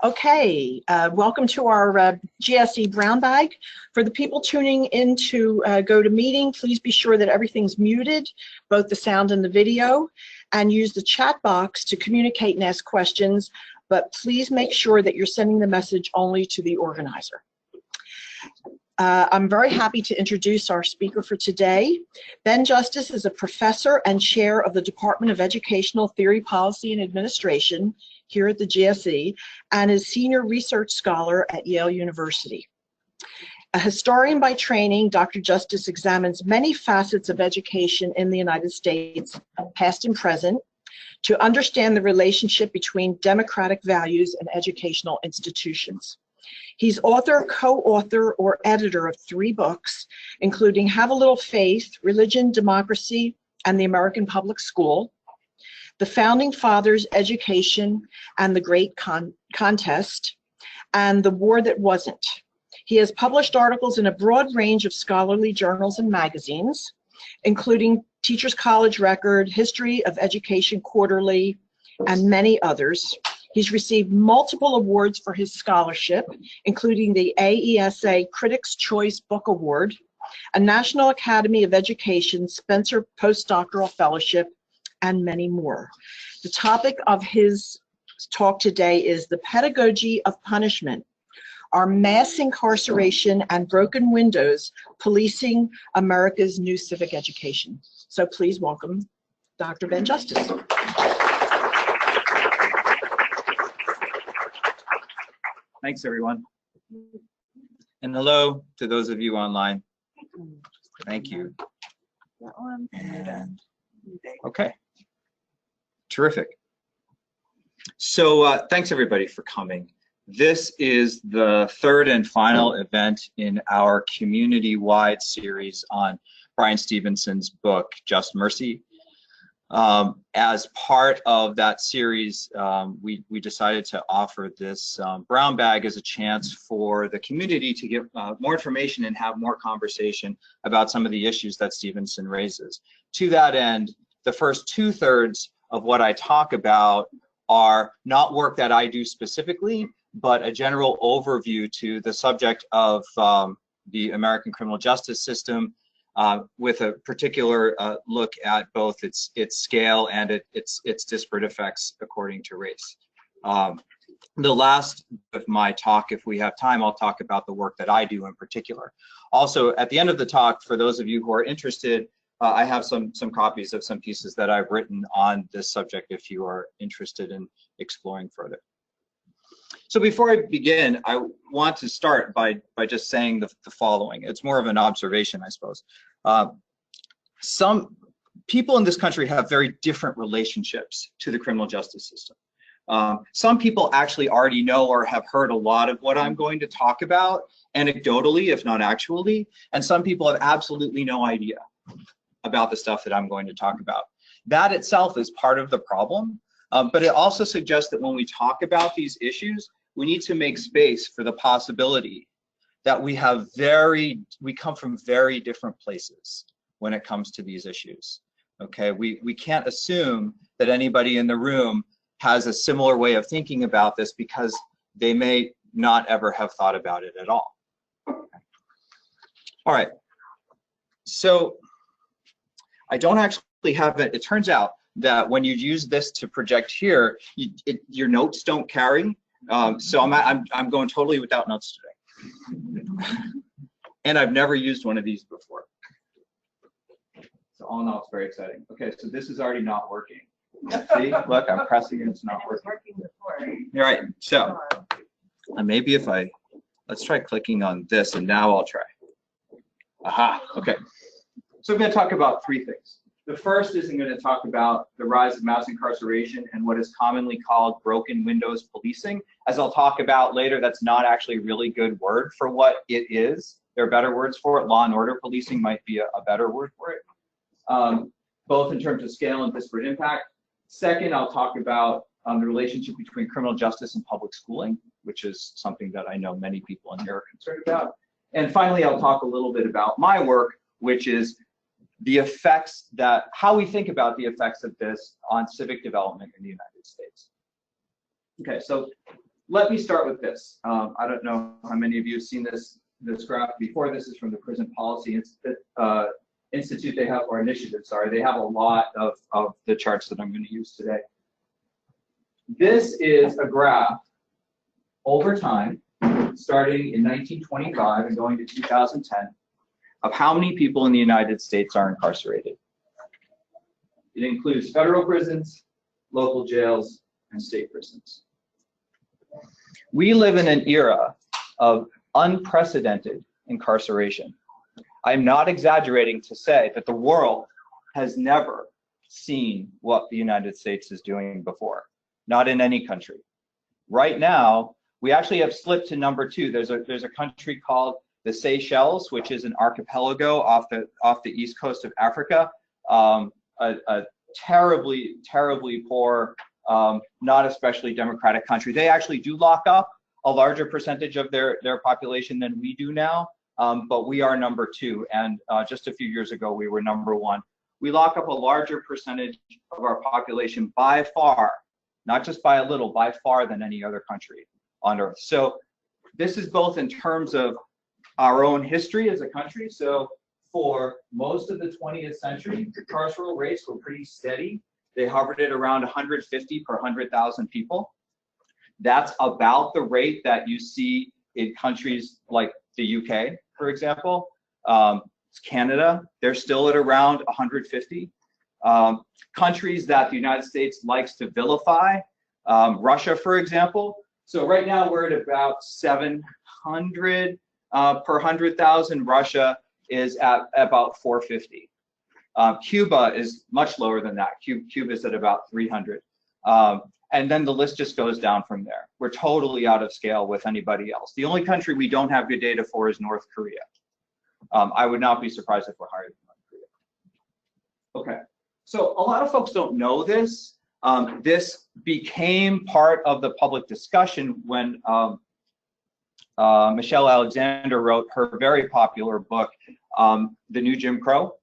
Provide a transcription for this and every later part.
Okay, welcome to our GSE Brown Bag. For the people tuning in to GoToMeeting, please be sure that everything's muted, both the sound and the video, and use the chat box to communicate and ask questions, but please make sure that you're sending the message only to the organizer. I'm very happy to introduce our speaker for today. Ben Justice is a professor and chair of the Department of Educational Theory, Policy, and Administration here at the GSE, and is senior research scholar at Yale University. A historian by training, Dr. Justice examines many facets of education in the United States, past and present, to understand the relationship between democratic values and educational institutions. He's author, co-author, or editor of 3 books, including Have a Little Faith, Religion, Democracy, and the American Public School, The Founding Fathers, Education, and the Great Contest, and The War That Wasn't. He has published articles in a broad range of scholarly journals and magazines, including Teachers College Record, History of Education Quarterly, and many others. He's received multiple awards for his scholarship, including the AESA Critics' Choice Book Award, a National Academy of Education Spencer Postdoctoral Fellowship, and many more. The topic of his talk today is the pedagogy of punishment. Are mass incarceration and broken windows policing America's new civic education? So please welcome Dr. Ben Justice. Thanks, everyone. And hello to those of you online. Thank you. And, okay. Terrific. So thanks, everybody, for coming. This is the 3rd and final event in our community-wide series on Bryan Stevenson's book, Just Mercy. As part of that series, we decided to offer this brown bag as a chance for the community to get more information and have more conversation about some of the issues that Stevenson raises. To that end, the first 2/3 of what I talk about are not work that I do specifically, but a general overview to the subject of the American criminal justice system, with a particular look at both its scale and its disparate effects according to race. The last of my talk, if we have time, I'll talk about the work that I do in particular. Also, at the end of the talk, for those of you who are interested, I have some copies of some pieces that I've written on this subject if you are interested in exploring further. So before I begin, I want to start by just saying the following. It's more of an observation, I suppose. Some people in this country have very different relationships to the criminal justice system. Some people actually already know or have heard a lot of what I'm going to talk about anecdotally, if not actually, and some people have absolutely no idea about the stuff that I'm going to talk about. That itself is part of the problem, but it also suggests that when we talk about these issues, we need to make space for the possibility that we come from very different places when it comes to these issues. Okay, we can't assume that anybody in the room has a similar way of thinking about this because they may not ever have thought about it at all. All right, so I don't actually have it. It turns out that when you use this to project here, your notes don't carry. So I'm going totally without notes today. And I've never used one of these before. So all in all, it's very exciting. Okay, so this is already not working. See, look, I'm pressing it, it's not working. All right, so maybe if let's try clicking on this, and now I'll try. Aha, okay. So I'm going to talk about 3 things. The first is I'm going to talk about the rise of mass incarceration and what is commonly called broken windows policing. As I'll talk about later, that's not actually a really good word for what it is. There are better words for it. Law and order policing might be a better word for it, both in terms of scale and disparate impact. Second, I'll talk about the relationship between criminal justice and public schooling, which is something that I know many people in here are concerned about. And finally, I'll talk a little bit about my work, which is the effects how we think about the effects of this on civic development in the United States. Okay, so let me start with this. I don't know how many of you have seen this graph before. This is from the Prison Policy Institute. They have, or initiative, sorry, they have a lot of the charts that I'm going to use today. This is a graph over time, starting in 1925 and going to 2010, of how many people in the United States are incarcerated. It includes federal prisons, local jails, and state prisons. We live in an era of unprecedented incarceration. I'm not exaggerating to say that the world has never seen what the United States is doing before, not in any country. Right now, we actually have slipped to number 2. There's a country called the Seychelles, which is an archipelago off the east coast of Africa, a terribly, terribly poor, not especially democratic country. They actually do lock up a larger percentage of their population than we do now, but we are number 2, and just a few years ago we were number 1. We lock up a larger percentage of our population by far, not just by a little, by far than any other country on earth. So this is both in terms of our own history as a country. So for most of the 20th century, the carceral rates were pretty steady. They hovered at around 150 per 100,000 people. That's about the rate that you see in countries like the UK, for example. Canada, they're still at around 150. Countries that the United States likes to vilify, Russia, for example. So right now we're at about 700 per 100,000. Russia is at about 450. Cuba is much lower than that. Cuba is at about 300. And then the list just goes down from there. We're totally out of scale with anybody else. The only country we don't have good data for is North Korea. I would not be surprised if we're higher than North Korea. Okay, so a lot of folks don't know this. This became part of the public discussion when Michelle Alexander wrote her very popular book, The New Jim Crow.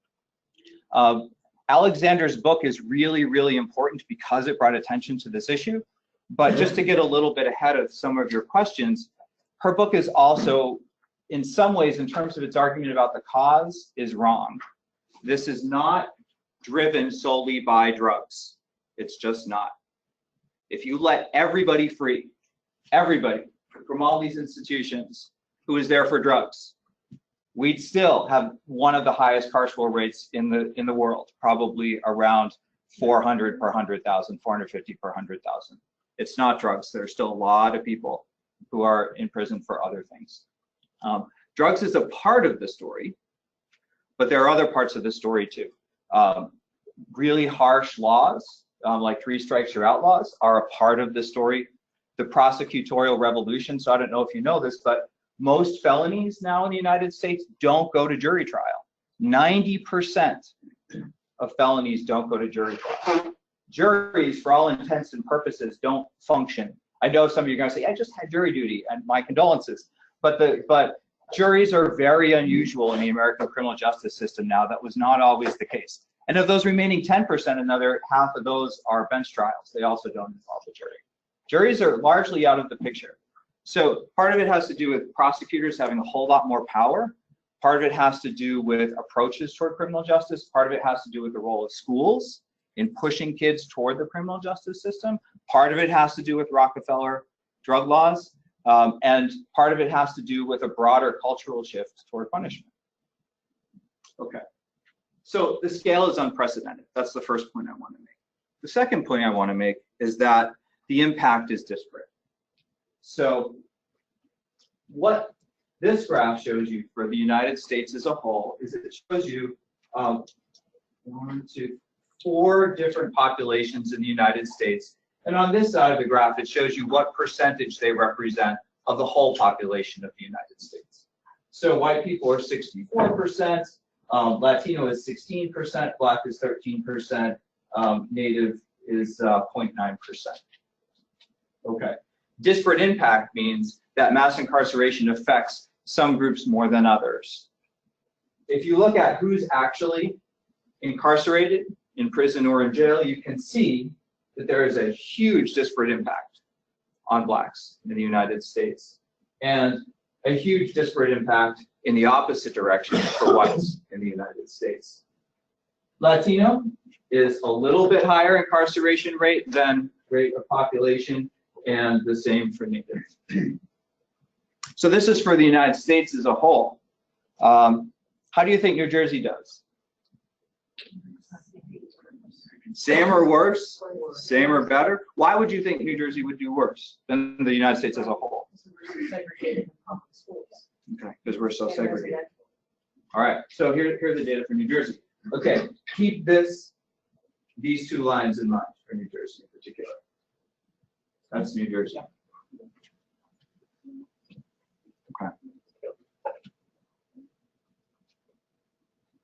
Alexander's book is really, really important because it brought attention to this issue. But just to get a little bit ahead of some of your questions, her book is also, in some ways, in terms of its argument about the cause, is wrong. This is not driven solely by drugs. It's just not. If you let everybody free, everybody from all these institutions who is there for drugs, we'd still have one of the highest carceral rates in the world, probably around 400 per 100,000, 450 per 100,000. It's not drugs. There's still a lot of people who are in prison for other things. Drugs is a part of the story, but there are other parts of the story too. Really harsh laws, like 3 strikes you're outlaws, are a part of the story. The prosecutorial revolution, so I don't know if you know this, but most felonies now in the United States don't go to jury trial. 90% of felonies don't go to jury trial. Juries, for all intents and purposes, don't function. I know some of you are going to say, I just had jury duty, and my condolences. But juries are very unusual in the American criminal justice system now. That was not always the case. And of those remaining 10%, another half of those are bench trials. They also don't involve a jury. Juries are largely out of the picture. So part of it has to do with prosecutors having a whole lot more power. Part of it has to do with approaches toward criminal justice. Part of it has to do with the role of schools in pushing kids toward the criminal justice system. Part of it has to do with Rockefeller drug laws. And part of it has to do with a broader cultural shift toward punishment. Okay. So the scale is unprecedented. That's the first point I want to make. The second point I want to make is that the impact is disparate. So what this graph shows you for the United States as a whole is it shows you 4 different populations in the United States. And on this side of the graph, it shows you what percentage they represent of the whole population of the United States. So white people are 64%, Latino is 16%, Black is 13%, Native is 0.9%. Okay. Disparate impact means that mass incarceration affects some groups more than others. If you look at who's actually incarcerated in prison or in jail, you can see that there is a huge disparate impact on blacks in the United States, and a huge disparate impact in the opposite direction for whites in the United States. Latino is a little bit higher incarceration rate than rate of population, and the same for Native. So this is for the United States as a whole. How do you think New Jersey does? Same or worse? Same or better? Why would you think New Jersey would do worse than the United States as a whole? Segregated public schools. Okay, because we're so segregated. All right, so here are the data for New Jersey. Okay, keep these two lines in mind for New Jersey in particular. That's New Jersey. Okay.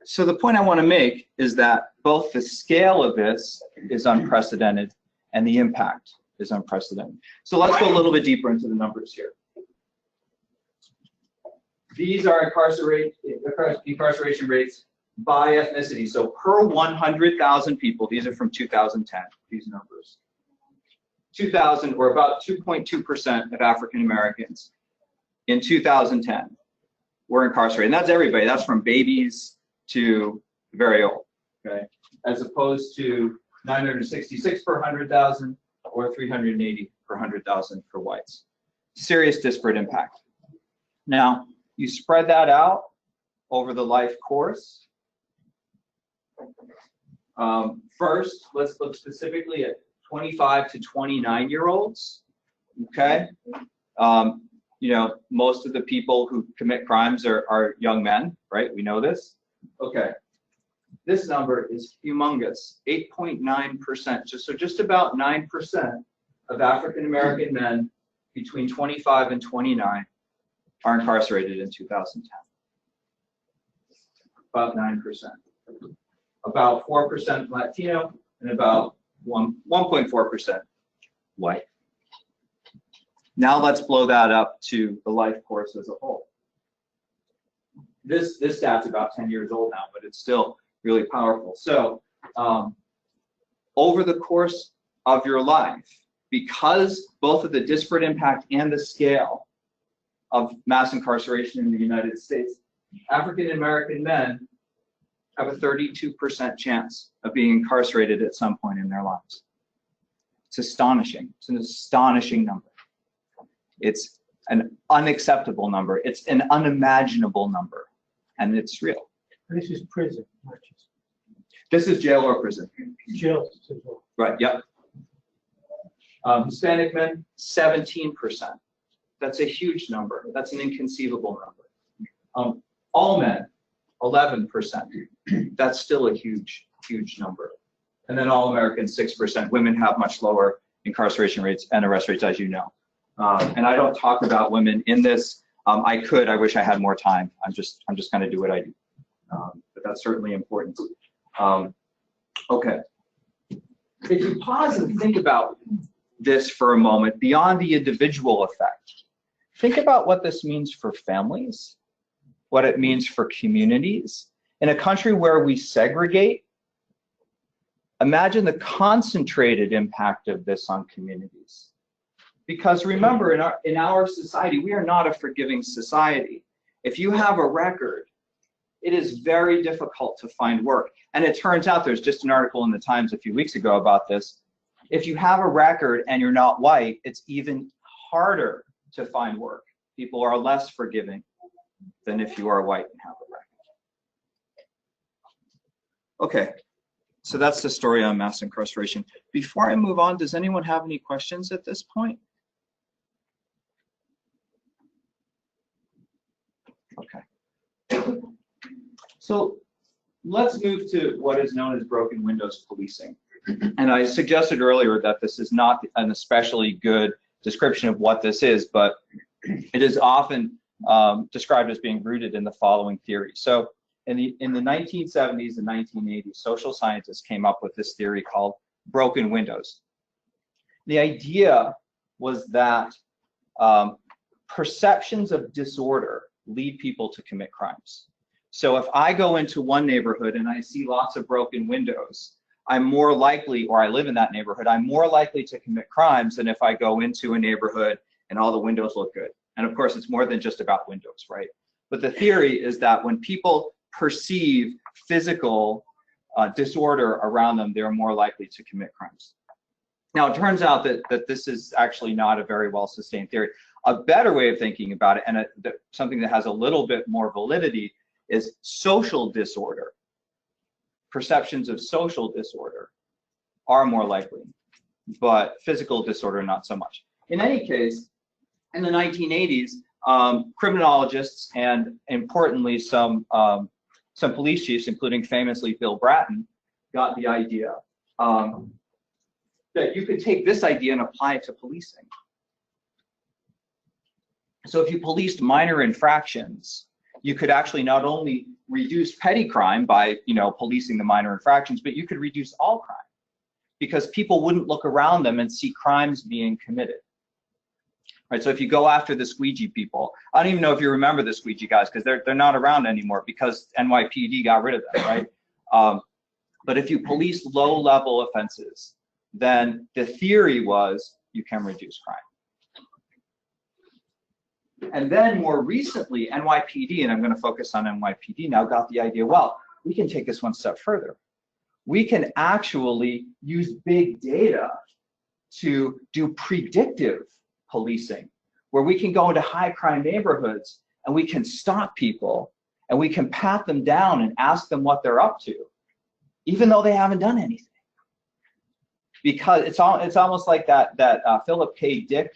So the point I want to make is that both the scale of this is unprecedented and the impact is unprecedented. So let's go a little bit deeper into the numbers here. These are incarceration rates by ethnicity. So per 100,000 people, these are from 2010, these numbers. 2,000, or about 2.2% of African Americans in 2010 were incarcerated. And that's everybody. That's from babies to very old, okay? As opposed to 966 per 100,000 or 380 per 100,000 for whites. Serious disparate impact. Now, you spread that out over the life course. First, let's look specifically at 25 to 29-year-olds, okay? You know, most of the people who commit crimes are young men, right? We know this. Okay, this number is humongous, 8.9%. Just about 9% of African American men between 25 and 29 are incarcerated in 2010. About 9%. About 4% Latino and about 1.4% white. Now let's blow that up to the life course as a whole. This stat's about 10 years old now, but it's still really powerful. So over the course of your life, because both of the disparate impact and the scale of mass incarceration in the United States, African American men have a 32% chance of being incarcerated at some point in their lives. It's astonishing. It's an astonishing number. It's an unacceptable number. It's an unimaginable number, and it's real. This is prison, not just This is jail or prison. jail. As well. Right, yep. Hispanic men, 17%. That's a huge number. That's an inconceivable number. All men, 11%. That's still a huge, huge number. And then all Americans, 6%. Women have much lower incarceration rates and arrest rates, as you know. And I don't talk about women in this. I could. I wish I had more time. I'm just going to do what I do. But that's certainly important. Okay. If you pause and think about this for a moment, beyond the individual effect, think about what this means for families, what it means for communities. In a country where we segregate, imagine the concentrated impact of this on communities. Because remember, in our society, we are not a forgiving society. If you have a record, it is very difficult to find work. And it turns out, there's just an article in the Times a few weeks ago about this. If you have a record and you're not white, it's even harder to find work. People are less forgiving than if you are white and have a record. Okay, so that's the story on mass incarceration. Before I move on, does anyone have any questions at this point? Okay. So let's move to what is known as broken windows policing. And I suggested earlier that this is not an especially good description of what this is, but it is often described as being rooted in the following theory. So in the 1970s and 1980s, social scientists came up with this theory called broken windows. The idea was that perceptions of disorder lead people to commit crimes. So if I go into one neighborhood and I see lots of broken windows, I'm more likely, or I live in that neighborhood, I'm more likely to commit crimes than if I go into a neighborhood and all the windows look good. And of course, it's more than just about windows, right? But the theory is that when people perceive physical disorder around them, they're more likely to commit crimes. Now, it turns out that this is actually not a very well-sustained theory. A better way of thinking about it, and something that has a little bit more validity, is social disorder. Perceptions of social disorder are more likely, but physical disorder not so much. In any case, in the 1980s, criminologists and importantly some police chiefs, including famously Bill Bratton, got the idea that you could take this idea and apply it to policing. So if you policed minor infractions, you could actually not only reduce petty crime by, policing the minor infractions, but you could reduce all crime because people wouldn't look around them and see crimes being committed. Right, so if you go after the squeegee people, I don't even know if you remember the squeegee guys because they're not around anymore because NYPD got rid of them, right? But if you police low-level offenses, then the theory was you can reduce crime. And then more recently, NYPD, and I'm going to focus on NYPD now, got the idea, well, we can take this one step further. We can actually use big data to do predictive policing, where we can go into high crime neighborhoods and we can stop people and we can pat them down and ask them what they're up to, even though they haven't done anything. Because it's almost like that Philip K. Dick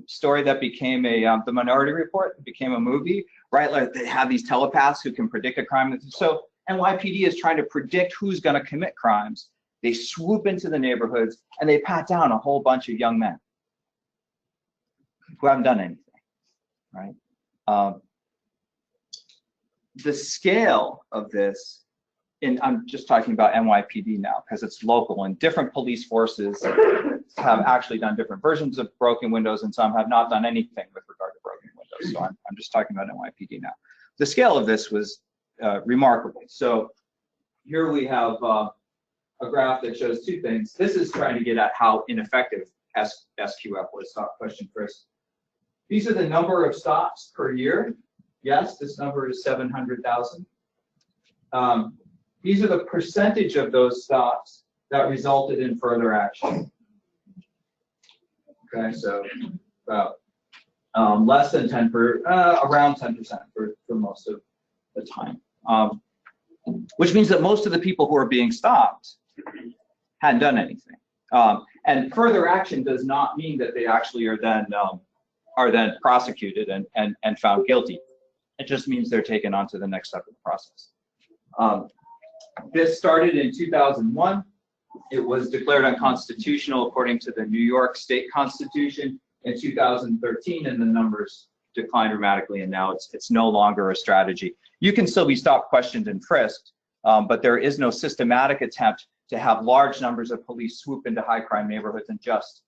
story that became the Minority Report, became a movie, right? Like they have these telepaths who can predict a crime. So NYPD is trying to predict who's going to commit crimes. They swoop into the neighborhoods and they pat down a whole bunch of young men who haven't done anything, right? The scale of this, and I'm just talking about NYPD now because it's local, and different police forces have actually done different versions of broken windows, and some have not done anything with regard to broken windows. So I'm just talking about NYPD now. The scale of this was remarkable. So here we have a graph that shows two things. This is trying to get at how ineffective SQF was. Stop question first. These are the number of stops per year. Yes, this number is 700,000. These are the percentage of those stops that resulted in further action. Okay, so about less than 10 around 10% for most of the time, which means that most of the people who are being stopped hadn't done anything. And further action does not mean that they actually are then prosecuted and found guilty. It just means they're taken on to the next step of the process. This started in 2001. It was declared unconstitutional according to the New York State Constitution in 2013, and the numbers declined dramatically, and now it's no longer a strategy. You can still be stopped, questioned, and frisked, but there is no systematic attempt to have large numbers of police swoop into high crime neighborhoods and just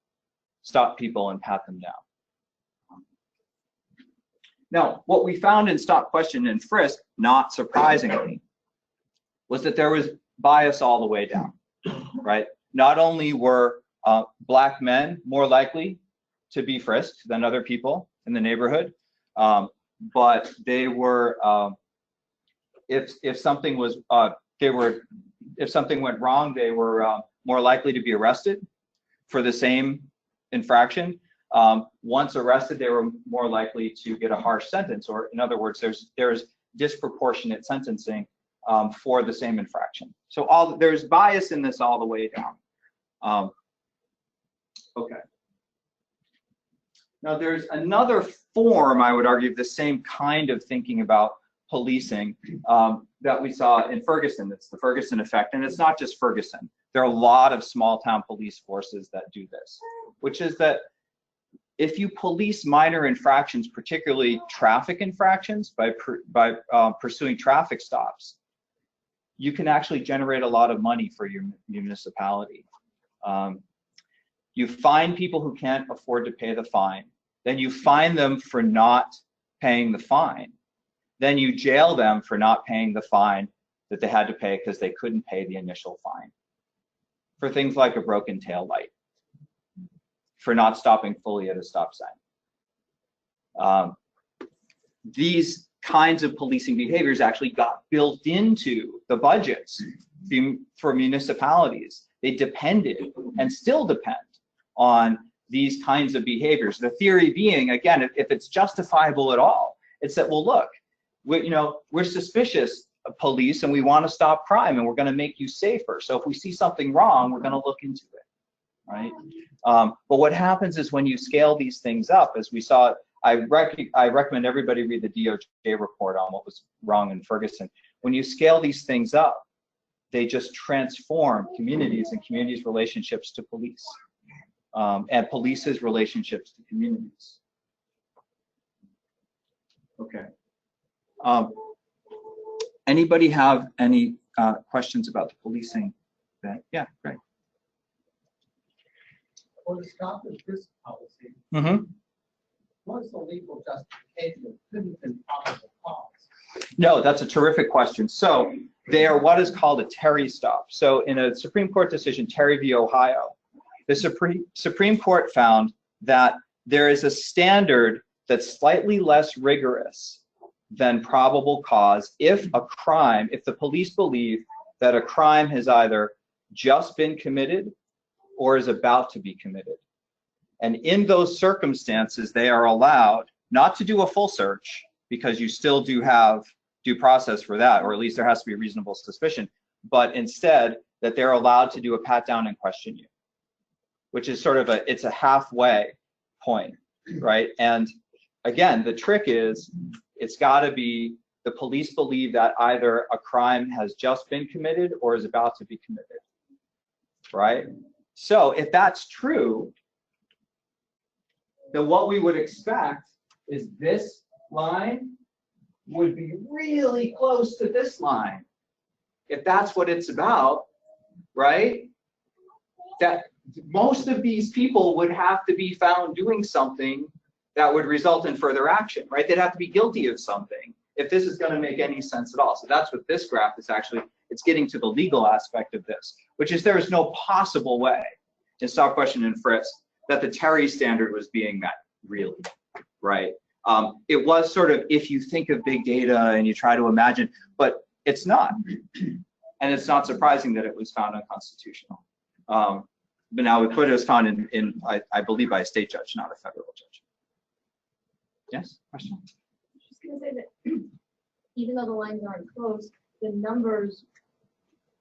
stop people and pat them down. Now, what we found in stop, question, and frisk, not surprisingly, was that there was bias all the way down, right? Not only were black men more likely to be frisked than other people in the neighborhood, but they were, if something was, if something went wrong, they were more likely to be arrested for the same infraction. Once arrested, they were more likely to get a harsh sentence, or in other words, there's disproportionate sentencing for the same infraction. So there's bias in this all the way down. Okay. Now there's another form, I would argue, of the same kind of thinking about policing that we saw in Ferguson. It's the Ferguson effect, and it's not just Ferguson. There are a lot of small town police forces that do this, which is that if you police minor infractions, particularly traffic infractions, by pursuing traffic stops, you can actually generate a lot of money for your municipality. You find people who can't afford to pay the fine, then you fine them for not paying the fine. then you jail them for not paying the fine that they had to pay because they couldn't pay the initial fine. For things like a broken tail light, for not stopping fully at a stop sign. These kinds of policing behaviors actually got built into the budgets for municipalities. They depended and still depend on these kinds of behaviors. The theory being, again, if it's justifiable at all, it's that, well, look, we're suspicious of police and we want to stop crime and we're going to make you safer. So if we see something wrong, we're going to look into it, right? But what happens is when you scale these things up, as we saw, I recommend everybody read the DOJ report on what was wrong in Ferguson. When you scale these things up, they just transform communities and communities' relationships to police, and police's relationships to communities. Okay. Anybody have any questions about the policing? Yeah, right. For the stop and frisk policy, Mm-hmm. what's the legal justification? It couldn't have been probable cause. No, that's a terrific question. So they are what is called a Terry stop. So in a Supreme Court decision, Terry v. Ohio, the Supreme Court found that there is a standard that's slightly less rigorous than probable cause if the police believe that a crime has either just been committed or is about to be committed. And in those circumstances, they are allowed not to do a full search, because you still do have due process for that, or at least there has to be reasonable suspicion, but instead that they're allowed to do a pat down and question you, which is sort of it's a halfway point, right? And again, the trick is it's got to be the police believe that either a crime has just been committed or is about to be committed, right? So if that's true, then what we would expect is this line would be really close to this line. If that's what it's about, right? That most of these people would have to be found doing something that would result in further action, right? They'd have to be guilty of something if this is going to make any sense at all. So that's what this graph is actually, it's getting to the legal aspect of this, which is there is no possible way in stop, question, and frisk that the Terry standard was being met, really, right? It was sort of, if you think of big data and you try to imagine, but it's not. And it's not surprising that it was found unconstitutional. But now it was found I believe by a state judge, not a federal judge. Yes, question? I was just going to say that even though the lines aren't close, the numbers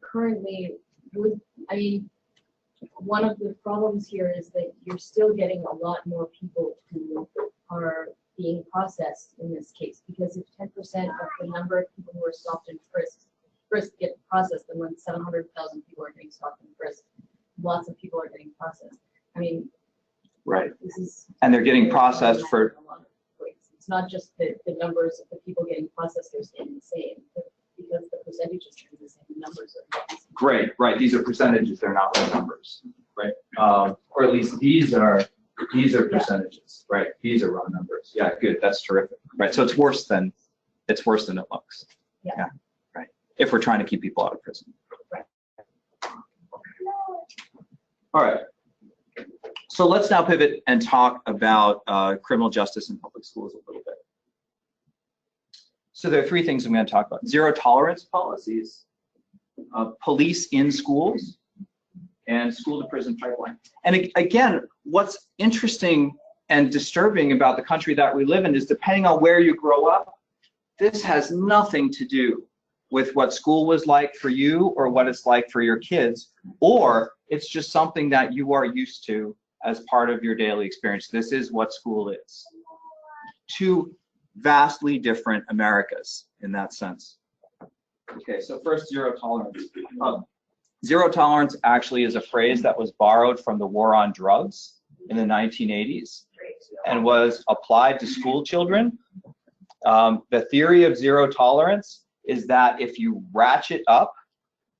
currently would, I mean, one of the problems here is that you're still getting a lot more people who are being processed in this case, because if 10% of the number of people who are stopped and frisked get processed, then when 700,000 people are getting stopped and frisked, lots of people are getting processed. I mean, right. This is, and they're getting processed for. It's not just the numbers of the people getting processed are staying the same, because the percentages are the same, the numbers are the same. Great, right. These are percentages, they're not real numbers, right? Or at least these are percentages, right? These are raw numbers. Yeah, good. That's terrific. Right. So it's worse than it looks. Yeah. Right. If we're trying to keep people out of prison. Right. All right. So let's now pivot and talk about criminal justice in public schools a little bit. So there are three things I'm going to talk about: zero tolerance policies, police in schools, and school to prison pipeline. And again, what's interesting and disturbing about the country that we live in is, depending on where you grow up, this has nothing to do with what school was like for you or what it's like for your kids, or it's just something that you are used to as part of your daily experience. This is what school is. Two vastly different Americas in that sense. Okay, so first, zero tolerance. Zero tolerance actually is a phrase that was borrowed from the war on drugs in the 1980s and was applied to school children. The theory of zero tolerance is that if you ratchet up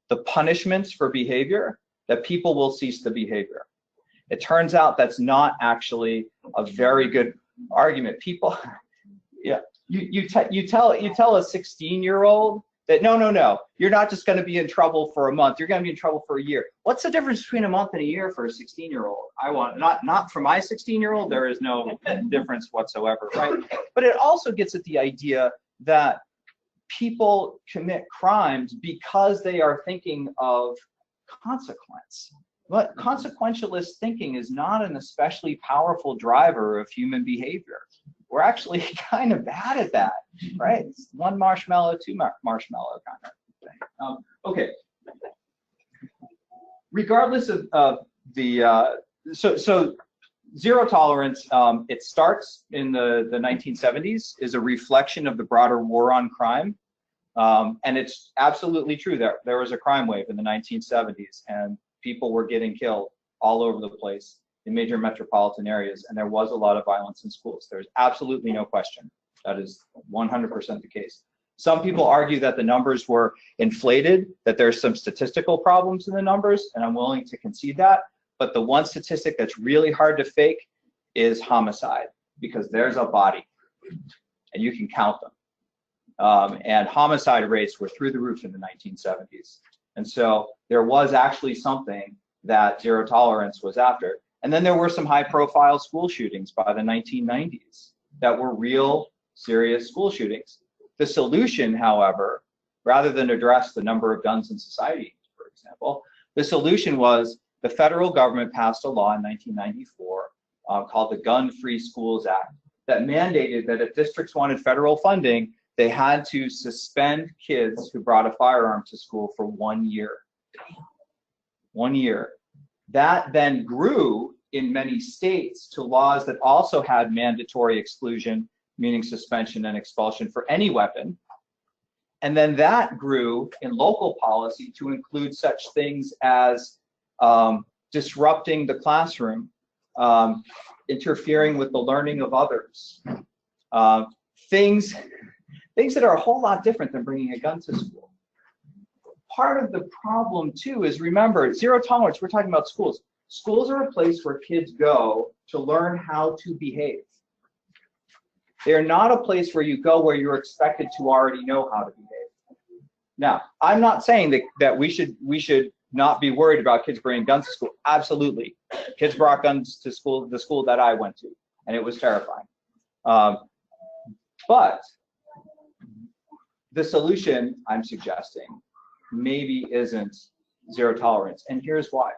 the punishments for behavior, that people will cease the behavior. It turns out that's not actually a very good argument. People, yeah. you tell a 16-year-old that no, you're not just going to be in trouble for a month, you're going to be in trouble for a year. What's the difference between a month and a year for a 16-year-old? I want not for my 16-year-old, there is no difference whatsoever, right? But it also gets at the idea that people commit crimes because they are thinking of consequence. But consequentialist thinking is not an especially powerful driver of human behavior. We're actually kind of bad at that, right? It's one marshmallow, two marshmallow kind of thing. Okay. Regardless of the, so zero tolerance, it starts in the 1970s, is a reflection of the broader war on crime. And it's absolutely true that there was a crime wave in the 1970s and people were getting killed all over the place in major metropolitan areas, and there was a lot of violence in schools. There's absolutely no question. That is 100% the case. Some people argue that the numbers were inflated, that there's some statistical problems in the numbers, and I'm willing to concede that. But the one statistic that's really hard to fake is homicide, because there's a body, and you can count them. And homicide rates were through the roof in the 1970s. And so there was actually something that zero tolerance was after. And then there were some high-profile school shootings by the 1990s that were real, serious school shootings. The solution, however, rather than address the number of guns in society, for example, the solution was the federal government passed a law in 1994 called the Gun-Free Schools Act that mandated that if districts wanted federal funding, they had to suspend kids who brought a firearm to school for 1 year. 1 year. That then grew in many states to laws that also had mandatory exclusion, meaning suspension and expulsion for any weapon. And then that grew in local policy to include such things as disrupting the classroom, interfering with the learning of others, things that are a whole lot different than bringing a gun to school. Part of the problem too is, remember, zero tolerance, we're talking about schools. Schools are a place where kids go to learn how to behave. They're not a place where you go where you're expected to already know how to behave. Now, I'm not saying that we should not be worried about kids bringing guns to school. Absolutely. Kids brought guns to school, the school that I went to, and it was terrifying. But the solution I'm suggesting maybe isn't zero tolerance, and here's why.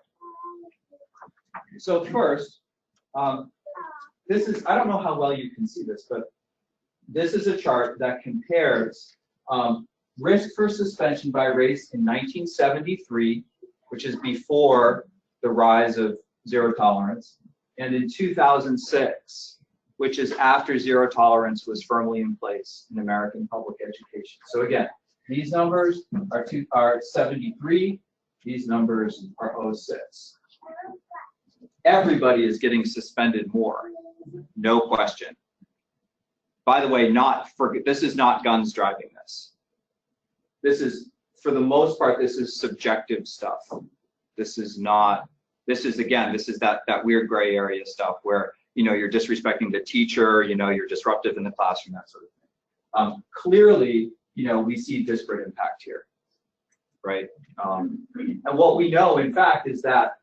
So first, this is, I don't know how well you can see this, but this is a chart that compares risk for suspension by race in 1973, which is before the rise of zero tolerance, and in 2006, which is after zero tolerance was firmly in place in American public education. So again, these numbers are 73, these numbers are 06. Everybody is getting suspended more, no question. By the way, this is not guns driving this. This is, for the most part, this is subjective stuff. This is that weird gray area stuff where, you know, you're disrespecting the teacher, you know, you're disruptive in the classroom, that sort of thing. Clearly, you know, we see disparate impact here, right? And what we know, in fact, is that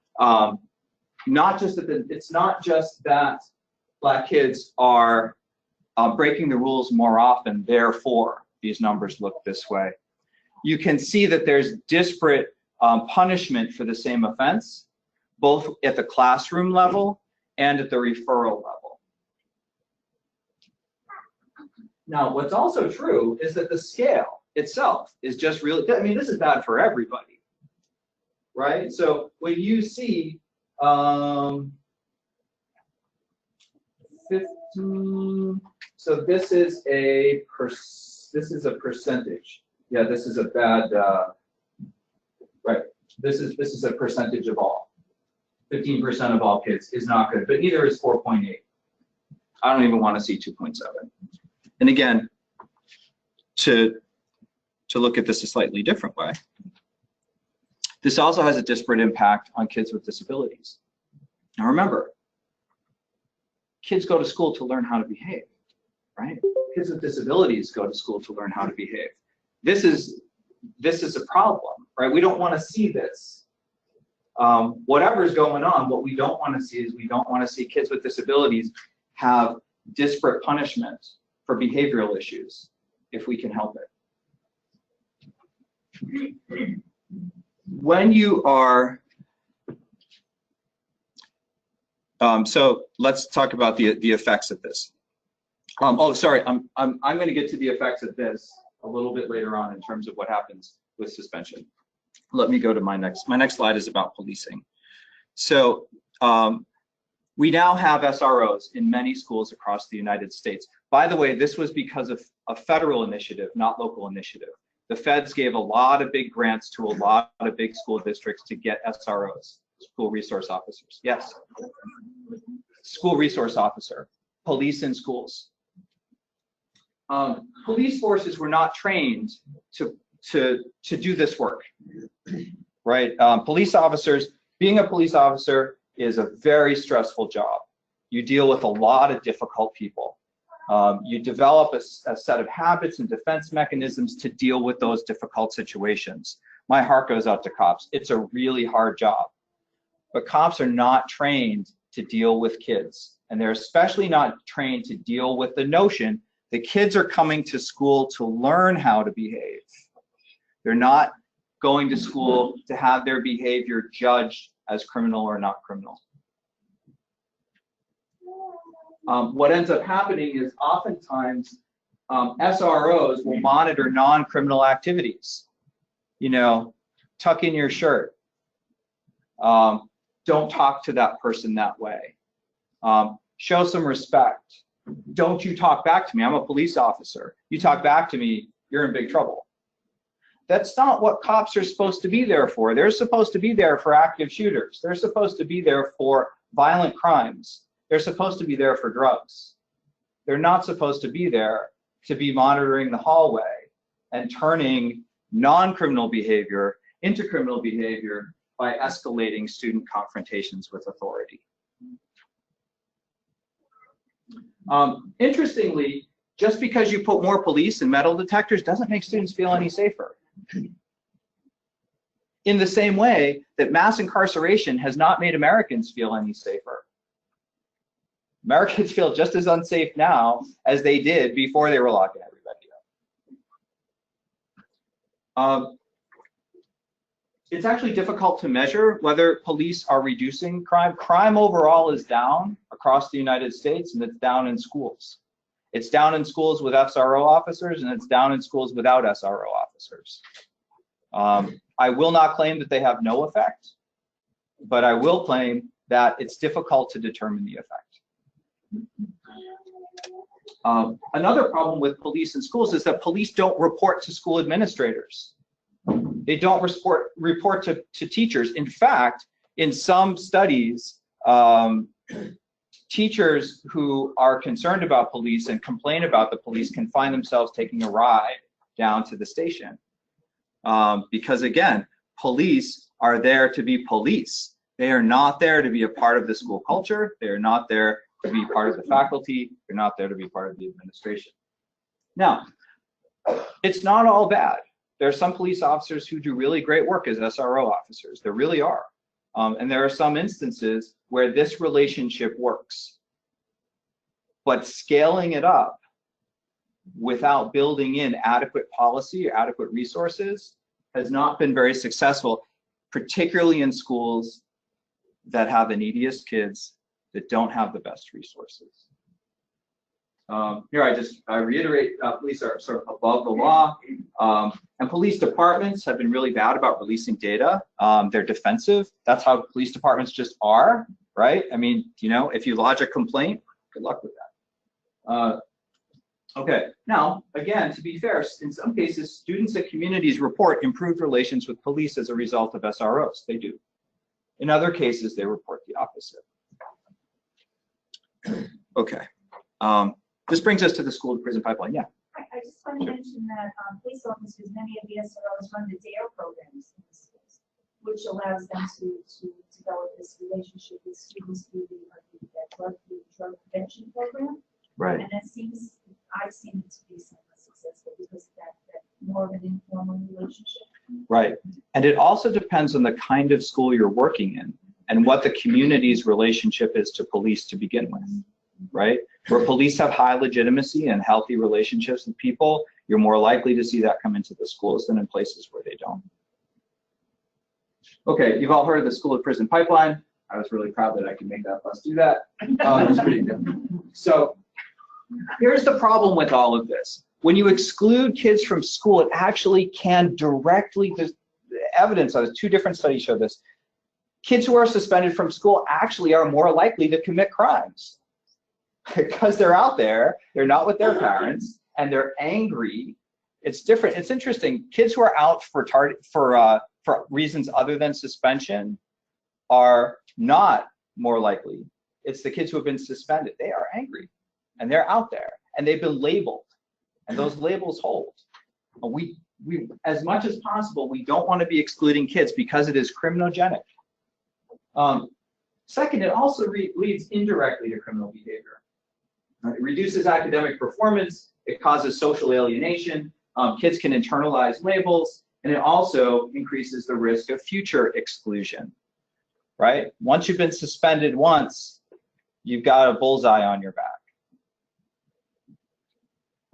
it's not just that Black kids are breaking the rules more often, therefore these numbers look this way. You can see that there's disparate punishment for the same offense, both at the classroom level and at the referral level. Now, what's also true is that the scale itself is just really, I mean, this is bad for everybody, right? So when you see 15, so this is a percentage. Yeah, this is a bad, right? This is a percentage of all. 15% of all kids is not good, but neither is 4.8. I don't even want to see 2.7. And again, to look at this a slightly different way, this also has a disparate impact on kids with disabilities. Now remember, kids go to school to learn how to behave. right? Kids with disabilities go to school to learn how to behave. This is a problem, right? We don't want to see this. Whatever's going on, what we don't want to see is we don't want to see kids with disabilities have disparate punishment for behavioral issues if we can help it. When you are, so let's talk about the effects of this. Oh, sorry, I'm going to get to the effects of this a little bit later on in terms of what happens with suspension. Let me go to my next slide is about policing. So we now have SROs in many schools across the United States. By the way, this was because of a federal initiative, not local initiative. The feds gave a lot of big grants to a lot of big school districts to get SROs, school resource officers. Yes. School resource officer, police in schools. Police forces were not trained to do this work, right? Police officers, being a police officer is a very stressful job. You deal with a lot of difficult people. You develop a set of habits and defense mechanisms to deal with those difficult situations. My heart goes out to cops. It's a really hard job. But cops are not trained to deal with kids. And they're especially not trained to deal with the notion that kids are coming to school to learn how to behave. They're not going to school to have their behavior judged as criminal or not criminal. What ends up happening is oftentimes SROs will monitor non-criminal activities. You know, tuck in your shirt. Don't talk to that person that way. Show some respect. Don't you talk back to me. I'm a police officer. You talk back to me, you're in big trouble. That's not what cops are supposed to be there for. They're supposed to be there for active shooters. They're supposed to be there for violent crimes. They're supposed to be there for drugs. They're not supposed to be there to be monitoring the hallway and turning non-criminal behavior into criminal behavior by escalating student confrontations with authority. Interestingly, just because you put more police and metal detectors doesn't make students feel any safer. In the same way that mass incarceration has not made Americans feel any safer. Americans feel just as unsafe now as they did before they were locking everybody up. It's actually difficult to measure whether police are reducing crime. Crime overall is down across the United States, and it's down in schools. It's down in schools with SRO officers, and it's down in schools without SRO officers. I will not claim that they have no effect, but I will claim that it's difficult to determine the effect. Another problem with police in schools is that police don't report to school administrators. They don't report to teachers. In fact, in some studies, teachers who are concerned about police and complain about the police can find themselves taking a ride down to the station. Because again, police are there to be police. They are not there to be a part of the school culture. They are not there to be part of the faculty. They're not there to be part of the administration. Now, it's not all bad. There are some police officers who do really great work as SRO officers. There really are. And there are some instances where this relationship works. But scaling it up without building in adequate policy or adequate resources has not been very successful, particularly in schools that have the neediest kids that don't have the best resources. Here I reiterate, police are sort of above the law, and police departments have been really bad about releasing data. They're defensive. That's how police departments just are, right? I mean, you know, if you lodge a complaint, good luck with that. Okay, now, again, to be fair, in some cases, students and communities report improved relations with police as a result of SROs. They do. In other cases, they report the opposite. Okay. This brings us to the school to prison pipeline. Yeah. I just want to mention that police officers, many of the SROs run the DARE programs in the schools, which allows them to develop this relationship with students through the drug prevention program. Right. And it seems, I've seen it to be somewhat successful because of that more of an informal relationship. Right. And it also depends on the kind of school you're working in and what the community's relationship is to police to begin with, right? Where police have high legitimacy and healthy relationships with people, you're more likely to see that come into the schools than in places where they don't. Okay, you've all heard of the school to prison pipeline. I was really proud that I could make that bus do that. It's pretty good. So here's the problem with all of this. When you exclude kids from school, it actually can directly, there's evidence of 2 different studies show this. Kids who are suspended from school actually are more likely to commit crimes because they're out there, they're not with their parents, and they're angry. It's different. It's interesting. Kids who are out for reasons other than suspension are not more likely. It's the kids who have been suspended. They are angry, and they're out there, and they've been labeled, and those labels hold. We as much as possible, we don't want to be excluding kids because it is criminogenic. Second, it also leads indirectly to criminal behavior. It reduces academic performance. It causes social alienation. Kids can internalize labels, and it also increases the risk of future exclusion, right? Once you've been suspended once, you've got a bullseye on your back.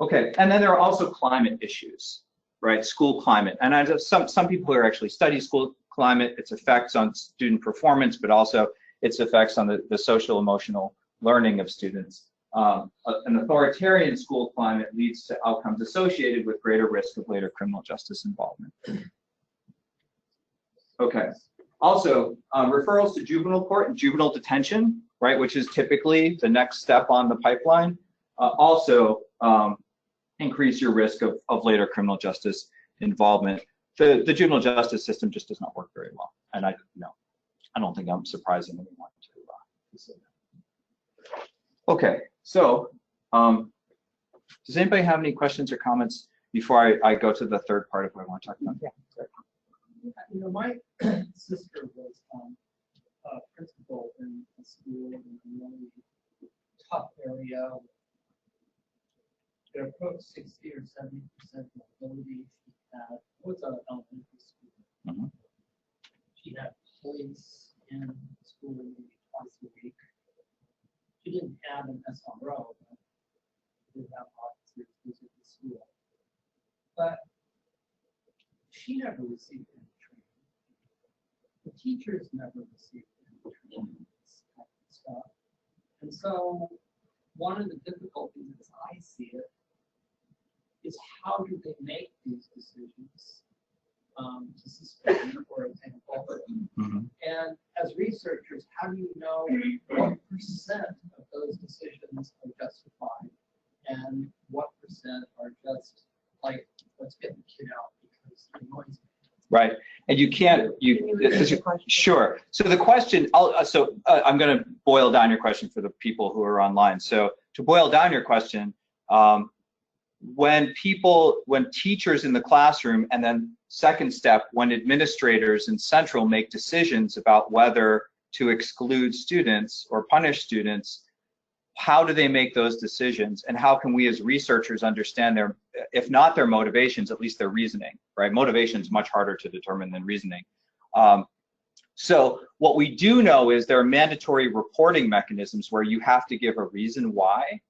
Okay, and then there are also climate issues, right? School climate. And I have some people who actually study school climate, its effects on student performance, but also its effects on the social emotional learning of students. An authoritarian school climate leads to outcomes associated with greater risk of later criminal justice involvement. Okay. Also, referrals to juvenile court and juvenile detention, right, which is typically the next step on the pipeline, also increase your risk of later criminal justice involvement. The juvenile justice system just does not work very well, and I don't think I'm surprising anyone to say that. Okay, so does anybody have any questions or comments before I go to the third part of what I want to talk about? Yeah. You know, my sister was a principal in a school in a really tough area. There approached 60 or 70% mobility. She had, was an elementary school. Mm-hmm. She had police in school maybe twice a week. She didn't have an SRO, but she did have officers visit the school. But she never received any training. The teachers never received any training in this type of stuff. And so one of the difficulties as I see it is how do they make these decisions to suspend, for example. Mm-hmm. And as researchers, how do you know what percent of those decisions are justified and what percent are just like, let's get the kid out because they're noisy? Right, and you can't, sure. So the question, I'm going to boil down your question for the people who are online. So to boil down your question, when teachers in the classroom, and then second step, when administrators in Central make decisions about whether to exclude students or punish students, how do they make those decisions, and how can we as researchers understand their, if not their motivations, at least their reasoning, right? Motivation is much harder to determine than reasoning. So what we do know is there are mandatory reporting mechanisms where you have to give a reason why,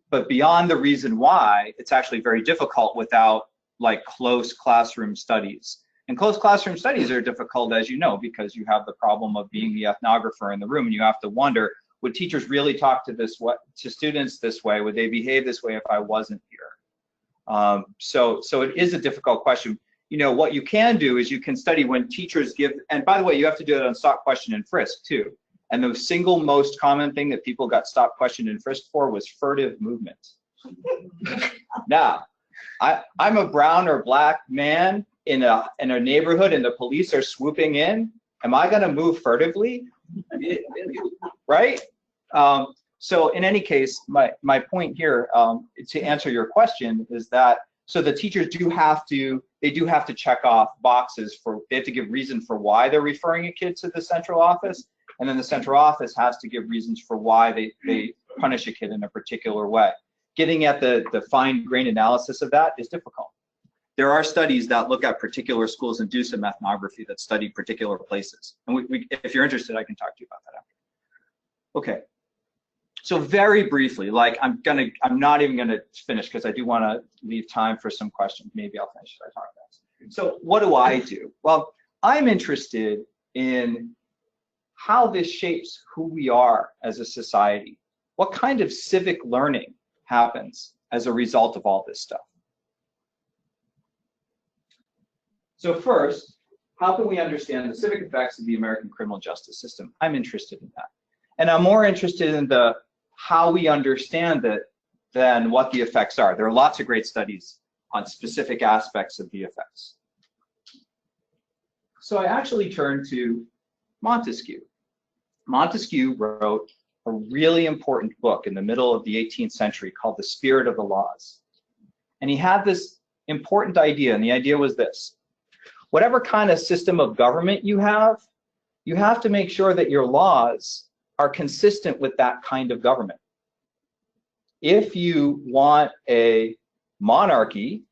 but beyond the reason why, it's actually very difficult without like close classroom studies. And close classroom studies are difficult, as you know, because you have the problem of being the ethnographer in the room, and you have to wonder, would teachers really talk to students this way? Would they behave this way if I wasn't here? So it is a difficult question. You know, what you can do is you can study when teachers give, and by the way, you have to do it on stop, question, and frisk too. And the single most common thing that people got stop, question, and frisk for was furtive movement. Now, I'm a brown or black man in a neighborhood and the police are swooping in. Am I gonna move furtively? Right? So in any case, my point here to answer your question is that, so the teachers do have to check off boxes they have to give reason for why they're referring a kid to the central office, and then the central office has to give reasons for why they punish a kid in a particular way. getting at the fine grained analysis of that is difficult. There are studies that look at particular schools and do some ethnography that study particular places. And if you're interested, I can talk to you about that after. Okay. So very briefly, like I'm not even gonna finish because I do want to leave time for some questions. Maybe I'll finish as I talk next. So what do I do? Well, I'm interested in how this shapes who we are as a society. What kind of civic learning happens as a result of all this stuff? So first, how can we understand the civic effects of the American criminal justice system? I'm interested in that. And I'm more interested in the how we understand it than what the effects are. There are lots of great studies on specific aspects of the effects. So I actually turned to Montesquieu. Montesquieu wrote a really important book in the middle of the 18th century called The Spirit of the Laws. And he had this important idea, and the idea was this. Whatever kind of system of government you have to make sure that your laws are consistent with that kind of government. If you want a monarchy,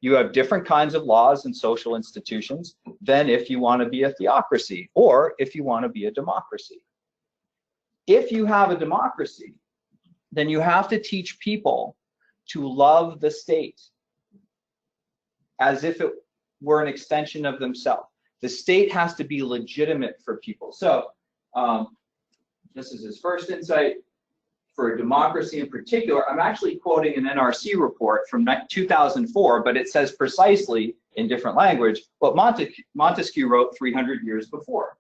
you have different kinds of laws and social institutions than if you want to be a theocracy or if you want to be a democracy. If you have a democracy, then you have to teach people to love the state as if it were an extension of themselves. The state has to be legitimate for people. So this is his first insight. For democracy in particular, I'm actually quoting an NRC report from 2004, but it says precisely in different language what Montesquieu wrote 300 years before.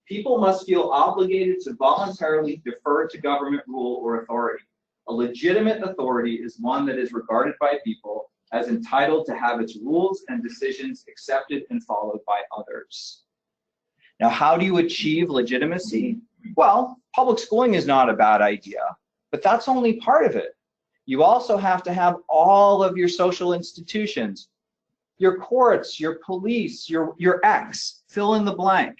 People must feel obligated to voluntarily defer to government rule or authority. A legitimate authority is one that is regarded by people as entitled to have its rules and decisions accepted and followed by others. Now, how do you achieve legitimacy? Well, public schooling is not a bad idea, but that's only part of it. You also have to have all of your social institutions, your courts, your police, your X, fill in the blank.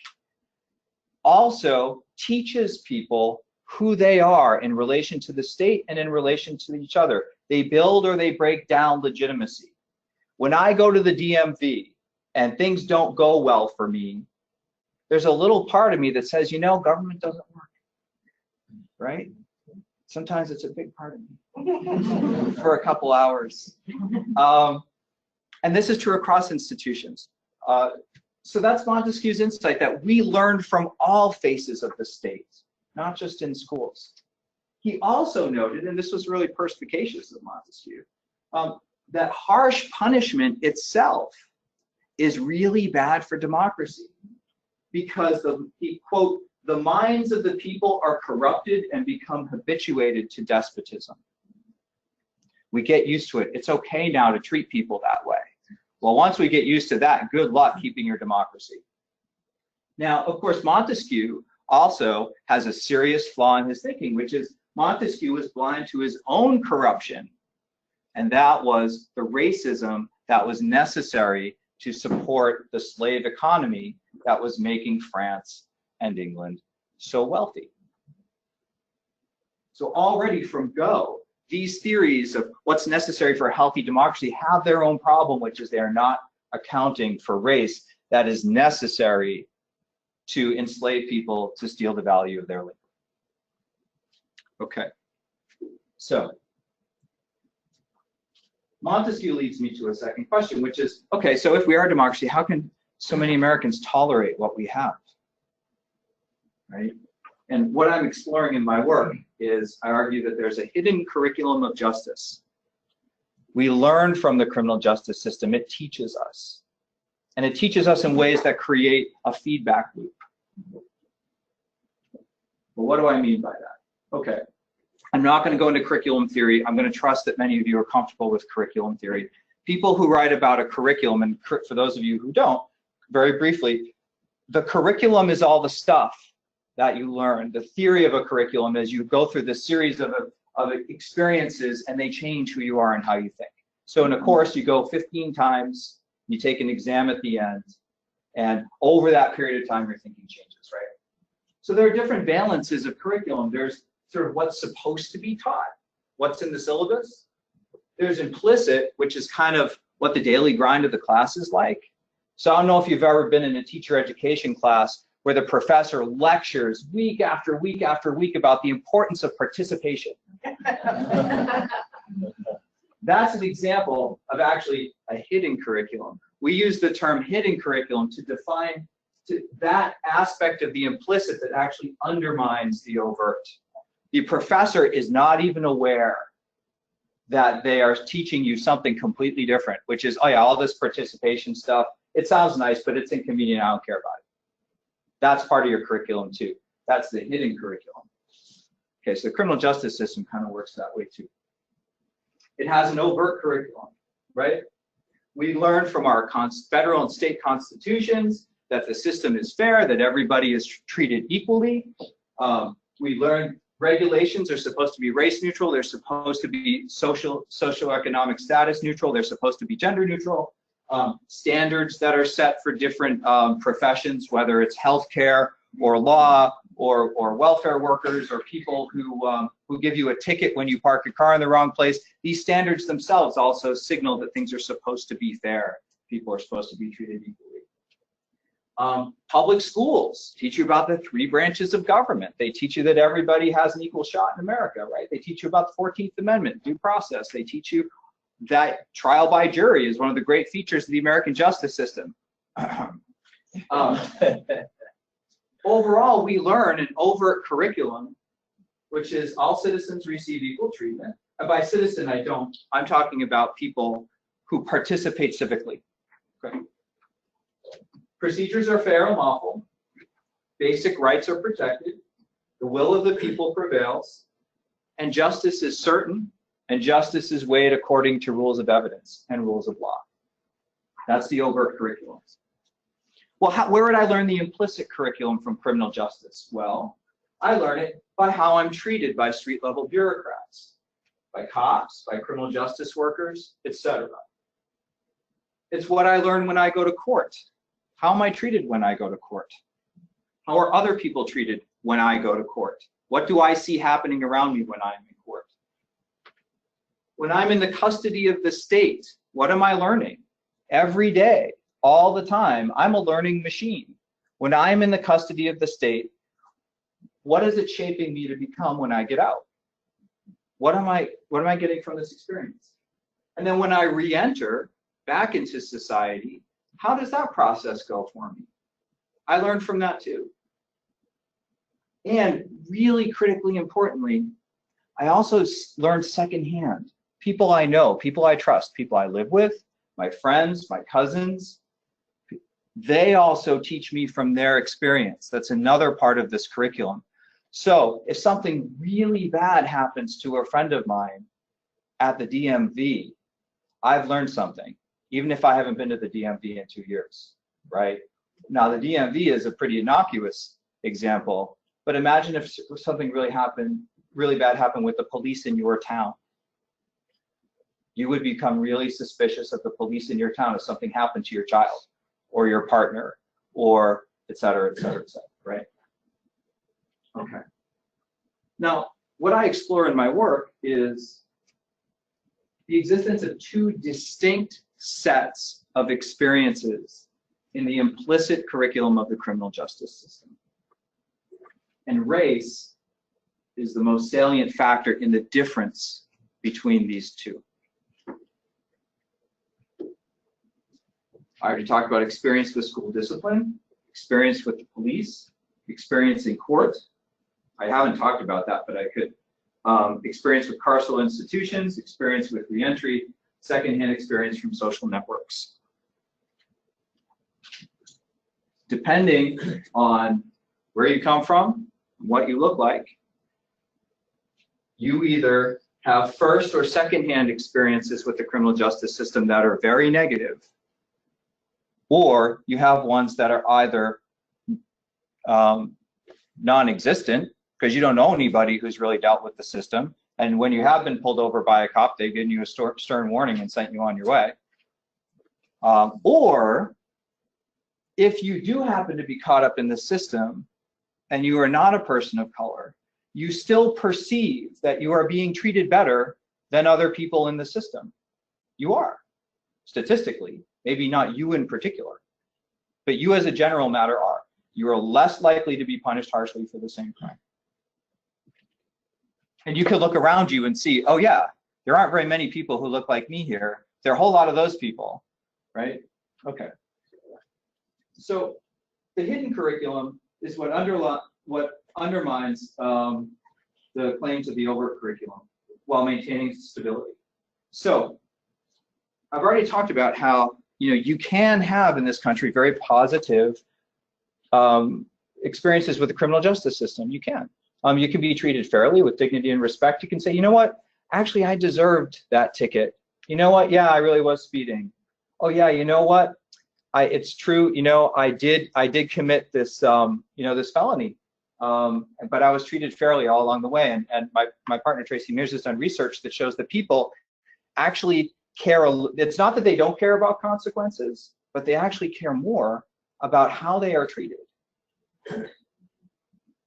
Also teaches people who they are in relation to the state and in relation to each other. They build or they break down legitimacy. When I go to the DMV and things don't go well for me, there's a little part of me that says, you know, government doesn't work, right? Sometimes it's a big part of me for a couple hours. And this is true across institutions. So that's Montesquieu's insight, that we learn from all faces of the state, not just in schools. He also noted, and this was really perspicacious of Montesquieu, that harsh punishment itself is really bad for democracy, because he quote, the minds of the people are corrupted and become habituated to despotism. We get used to it. It's okay now to treat people that way. Well, once we get used to that, good luck keeping your democracy. Now, of course, Montesquieu also has a serious flaw in his thinking, which is Montesquieu was blind to his own corruption, and that was the racism that was necessary to support the slave economy that was making France and England so wealthy. So already from go, these theories of what's necessary for a healthy democracy have their own problem, which is they're not accounting for race that is necessary to enslave people to steal the value of their labor. Okay, so Montesquieu leads me to a second question, which is, okay, so if we are a democracy, how can so many Americans tolerate what we have, right? And what I'm exploring in my work is I argue that there's a hidden curriculum of justice. We learn from the criminal justice system. It teaches us. And it teaches us in ways that create a feedback loop. Well, what do I mean by that? Okay, I'm not going to go into curriculum theory. I'm going to trust that many of you are comfortable with curriculum theory. People who write about a curriculum, and for those of you who don't, very briefly, the curriculum is all the stuff that you learn. The theory of a curriculum is you go through this series of experiences and they change who you are and how you think. So in a course, you go 15 times, you take an exam at the end, and over that period of time, your thinking changes, right? So there are different valences of curriculum. There's sort of what's supposed to be taught. What's in the syllabus? There's implicit, which is kind of what the daily grind of the class is like. So I don't know if you've ever been in a teacher education class where the professor lectures week after week after week about the importance of participation. That's an example of actually a hidden curriculum. We use the term hidden curriculum to define that aspect of the implicit that actually undermines the overt. The professor is not even aware that they are teaching you something completely different, which is, oh yeah, all this participation stuff, it sounds nice, but it's inconvenient, I don't care about it. That's part of your curriculum too. That's the hidden curriculum. Okay, so the criminal justice system kind of works that way too. It has an overt curriculum, right? We learn from our federal and state constitutions that the system is fair, that everybody is treated equally. We learn regulations are supposed to be race neutral, they're supposed to be socioeconomic status neutral, they're supposed to be gender neutral. Standards that are set for different professions, whether it's healthcare or law or welfare workers or people who give you a ticket when you park your car in the wrong place. These standards themselves also signal that things are supposed to be fair. People are supposed to be treated equally. Public schools teach you about the 3 branches of government. They teach you that everybody has an equal shot in America, right? They teach you about the 14th Amendment, due process. They teach you that trial by jury is one of the great features of the American justice system. Overall, we learn an overt curriculum, which is all citizens receive equal treatment. And by citizen, I'm talking about people who participate civically. Okay. Procedures are fair and lawful. Basic rights are protected. The will of the people prevails. And justice is certain. And justice is weighed according to rules of evidence and rules of law. That's the overt curriculum. Well, where would I learn the implicit curriculum from criminal justice? Well, I learn it by how I'm treated by street-level bureaucrats, by cops, by criminal justice workers, etc. It's what I learn when I go to court. How am I treated when I go to court? How are other people treated when I go to court? What do I see happening around me when I'm in court? When I'm in the custody of the state, what am I learning? Every day, all the time, I'm a learning machine. When I'm in the custody of the state, what is it shaping me to become when I get out? What am I getting from this experience? And then when I re-enter back into society, how does that process go for me? I learned from that too. And really critically importantly, I also learned secondhand. People I know, people I trust, people I live with, my friends, my cousins, they also teach me from their experience. That's another part of this curriculum. So if something really bad happens to a friend of mine at the DMV, I've learned something, even if I haven't been to the DMV in 2 years, right? Now the DMV is a pretty innocuous example, but imagine if something really bad happened with the police in your town. You would become really suspicious of the police in your town if something happened to your child or your partner or et cetera, right? Okay. Now, what I explore in my work is the existence of 2 distinct sets of experiences in the implicit curriculum of the criminal justice system. And race is the most salient factor in the difference between these 2. I already talked about experience with school discipline, experience with the police, experience in court. I haven't talked about that, but I could. Experience with carceral institutions, experience with reentry, secondhand experience from social networks. Depending on where you come from, what you look like, you either have first or secondhand experiences with the criminal justice system that are very negative, or you have ones that are either non-existent, because you don't know anybody who's really dealt with the system, and when you have been pulled over by a cop, they've given you a stern warning and sent you on your way. Or if you do happen to be caught up in the system and you are not a person of color, you still perceive that you are being treated better than other people in the system. You are, statistically, maybe not you in particular, but you as a general matter are. You are less likely to be punished harshly for the same crime. And you could look around you and see, oh yeah, there aren't very many people who look like me here. There are a whole lot of those people, right? Okay. So the hidden curriculum is what undermines the claims of the overt curriculum while maintaining stability. So I've already talked about how you can have in this country very positive experiences with the criminal justice system. You can. You can be treated fairly with dignity and respect. You can say, you know what? Actually, I deserved that ticket. You know what? Yeah, I really was speeding. Oh yeah, you know what? It's true. I did commit this this felony. But I was treated fairly all along the way. And my partner Tracy Mears has done research that shows that people actually care. It's not that they don't care about consequences, but they actually care more about how they are treated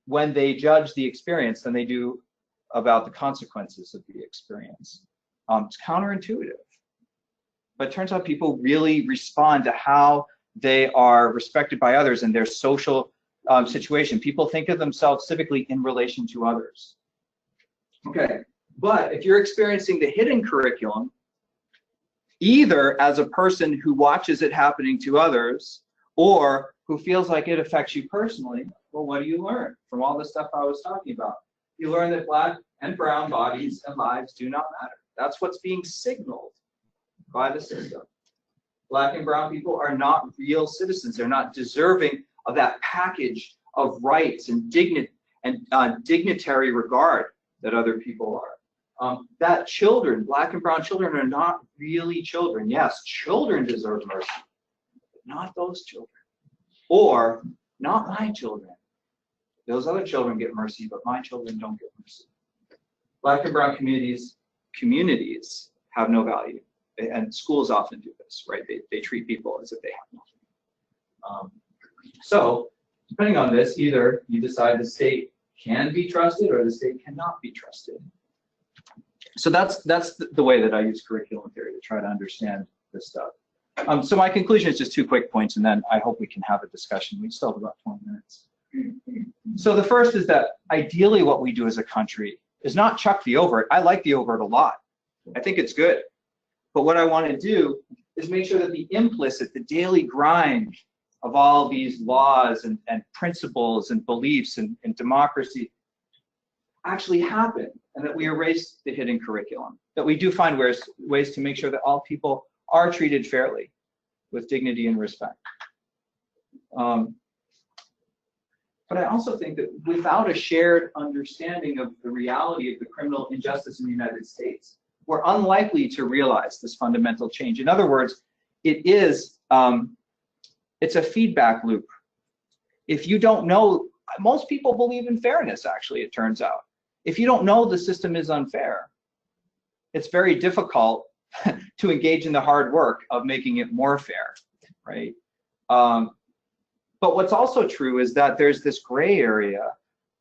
when they judge the experience than they do about the consequences of the experience. It's counterintuitive, but it turns out people really respond to how they are respected by others in their social situation. People think of themselves civically in relation to others. Okay, but if you're experiencing the hidden curriculum, either as a person who watches it happening to others or who feels like it affects you personally, well, what do you learn from all the stuff I was talking about? You learn that Black and brown bodies and lives do not matter. That's what's being signaled by the system. Black and brown people are not real citizens. They're not deserving of that package of rights and dignitary regard that other people are. That children, Black and brown children, are not really children. Yes, children deserve mercy, but not those children. Or not my children. Those other children get mercy, but my children don't get mercy. Black and brown communities have no value. And schools often do this, right? They treat people as if they have nothing. So depending on this, either you decide the state can be trusted or the state cannot be trusted. So that's the way that I use curriculum theory to try to understand this stuff. So my conclusion is just 2 quick points, and then I hope we can have a discussion. We still have about 20 minutes. So the first is that ideally what we do as a country is not chuck the overt. I like the overt a lot. I think it's good. But what I want to do is make sure that the implicit, the daily grind of all these laws and principles and beliefs and democracy actually happen, and that we erase the hidden curriculum, that we do find ways to make sure that all people are treated fairly with dignity and respect. But I also think that without a shared understanding of the reality of the criminal injustice in the United States, we're unlikely to realize this fundamental change. In other words, it's a feedback loop. If you don't know, most people believe in fairness, actually, it turns out. If you don't know the system is unfair, it's very difficult to engage in the hard work of making it more fair, right? But what's also true is that there's this gray area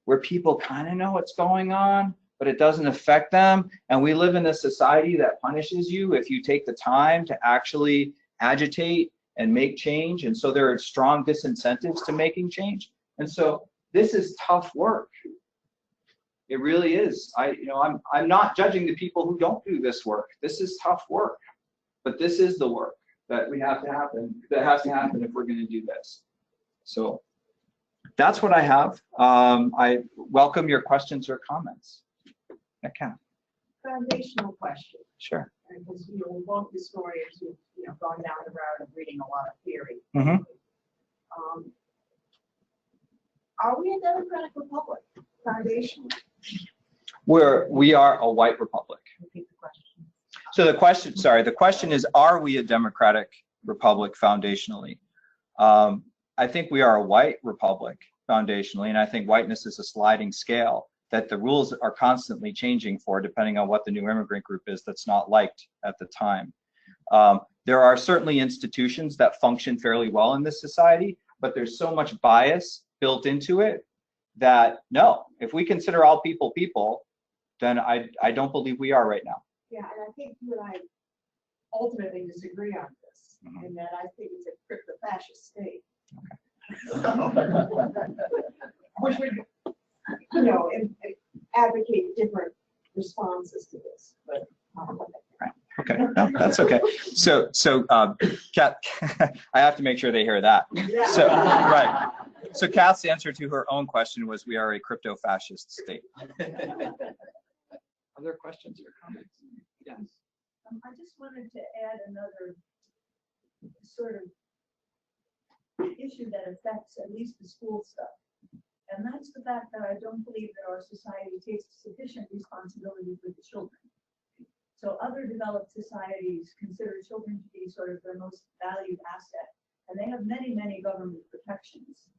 where people kind of know what's going on, but it doesn't affect them. And we live in a society that punishes you if you take the time to actually agitate and make change. And so there are strong disincentives to making change. And so this is tough work. It really is. I'm not judging the people who don't do this work. This is tough work, but this is the work that has to happen if we're going to do this. So that's what I have. I welcome your questions or comments. Okay. Foundational question, Sure. because we're both historians who've gone down the road of reading a lot of theory. Mm-hmm. Are we a democratic republic foundationally? We are a white republic. Repeat the question. So the question is, are we a democratic republic foundationally? I think we are a white republic foundationally, and I think whiteness is a sliding scale that the rules are constantly changing for, depending on what the new immigrant group is that's not liked at the time. There are certainly institutions that function fairly well in this society, but there's so much bias built into it that no, if we consider all people people, then I don't believe we are right now. Yeah, and I think you and I ultimately disagree on this, Mhm. in that I think it's a crypto-fascist state. Which would, you know, advocate different responses to this, but. Okay, no, that's okay. So Kat, I have to make sure they hear that. Yeah. So, right. So Kat's answer to her own question was, we are a crypto-fascist state. Other questions or comments? Yes. I just wanted to add another sort of issue that affects at least the school stuff. And that's the fact that I don't believe that our society takes sufficient responsibility for the children. So other developed societies consider children to be sort of their most valued asset. And they have many, many government protections,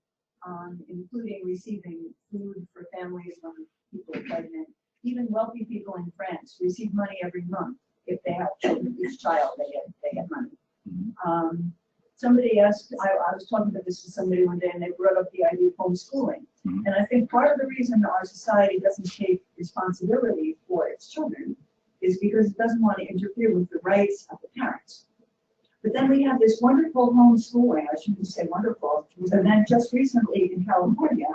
including receiving food for families when people are pregnant. Even wealthy people in France receive money every month. If they have children, each child, they get money. Somebody asked, I was talking about this to somebody one day, and they brought up the idea of homeschooling. And I think part of the reason our society doesn't take responsibility for its children is because it doesn't want to interfere with the rights of the parents. But then we have this wonderful homeschooling, I shouldn't say wonderful, and then just recently in California,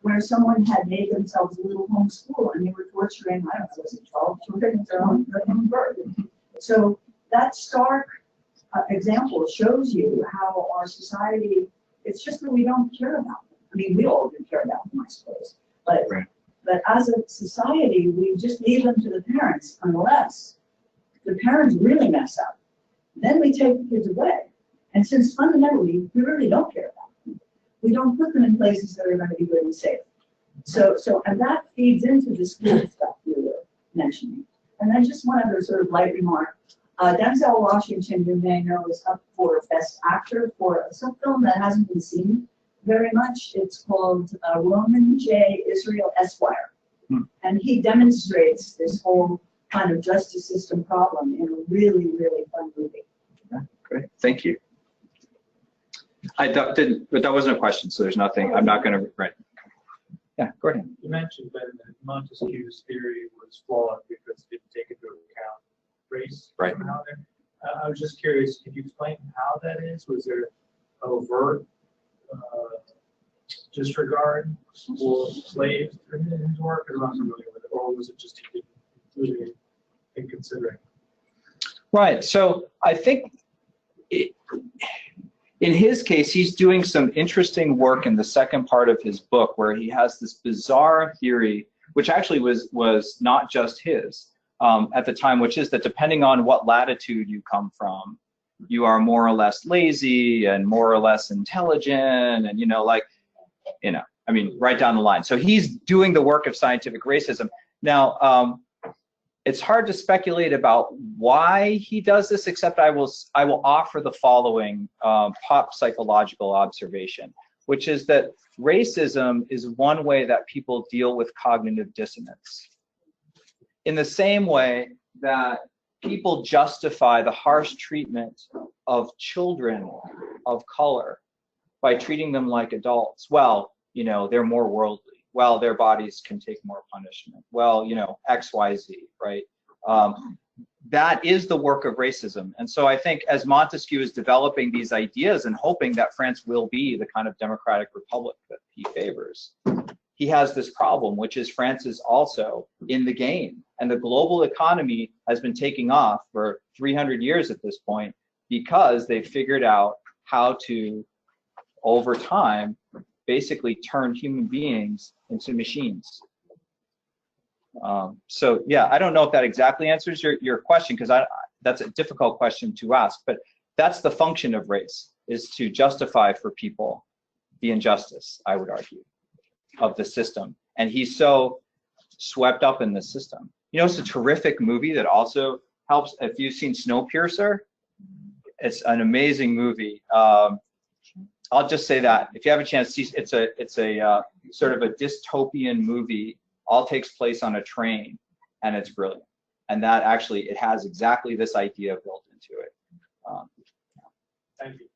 where someone had made themselves a little homeschool and they were torturing, I don't know, was it 12 children at their own birth. So that stark example shows you how our society, it's just that we don't care about them. I mean, we all do care about them, I suppose. But as a society, we just leave them to the parents unless the parents really mess up. Then we take the kids away. And since fundamentally, we really don't care about them, we don't put them in places that are going to be good and safe. And that feeds into the school stuff you were mentioning. And then just one other sort of light remark. Denzel Washington, you may know, is up for Best Actor for some film that hasn't been seen very much. It's called Roman J. Israel Esquire. And he demonstrates this whole kind of justice system problem in a really, really fun movie. Great, thank you. But that wasn't a question, so there's nothing, I'm not gonna, right. Yeah, go ahead. You mentioned that Montesquieu's theory was flawed because it didn't take into account race. Right. Somehow there. I was just curious, could you explain how that is? Was there overt disregard for slaves in his work? I'm not familiar with it. Or was it just he didn't really think considering? Right, so I think in his case, he's doing some interesting work in the second part of his book where he has this bizarre theory, which actually was not just his at the time, which is that depending on what latitude you come from, you are more or less lazy and more or less intelligent and, I mean, right down the line. So he's doing the work of scientific racism. Now, it's hard to speculate about why he does this, except I will offer the following pop psychological observation, which is that racism is one way that people deal with cognitive dissonance. In the same way that people justify the harsh treatment of children of color by treating them like adults. Well, they're more worldly. Well, their bodies can take more punishment. Well, X, Y, Z, right? That is the work of racism. And so I think as Montesquieu is developing these ideas and hoping that France will be the kind of democratic republic that he favors, he has this problem, which is France is also in the game. And the global economy has been taking off for 300 years at this point because they figured out how to, over time, basically turn human beings into machines. So yeah, I don't know if that exactly answers your question, because that's a difficult question to ask, but that's the function of race, is to justify for people the injustice, I would argue, of the system. And he's so swept up in the system. It's a terrific movie that also helps. If you've seen Snowpiercer, it's an amazing movie. I'll just say that if you have a chance, it's a sort of a dystopian movie. All takes place on a train, and it's brilliant. And that actually, it has exactly this idea built into it. Thank you.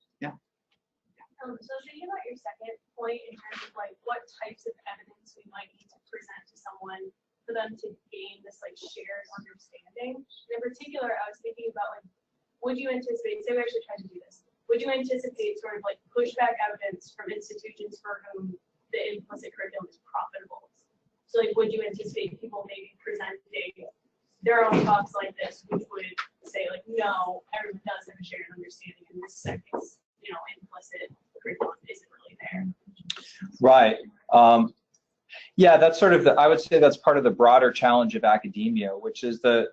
So thinking about your second point in terms of like what types of evidence we might need to present to someone for them to gain this like shared understanding. And in particular, I was thinking about like, would you anticipate, say we actually tried to do this, would you anticipate sort of like pushback evidence from institutions for whom the implicit curriculum is profitable? So like, would you anticipate people maybe presenting their own thoughts like this, which would say like, no, everyone does have a shared understanding, and this second, implicit curriculum isn't really there. Right. Yeah, that's sort of I would say that's part of the broader challenge of academia, which is the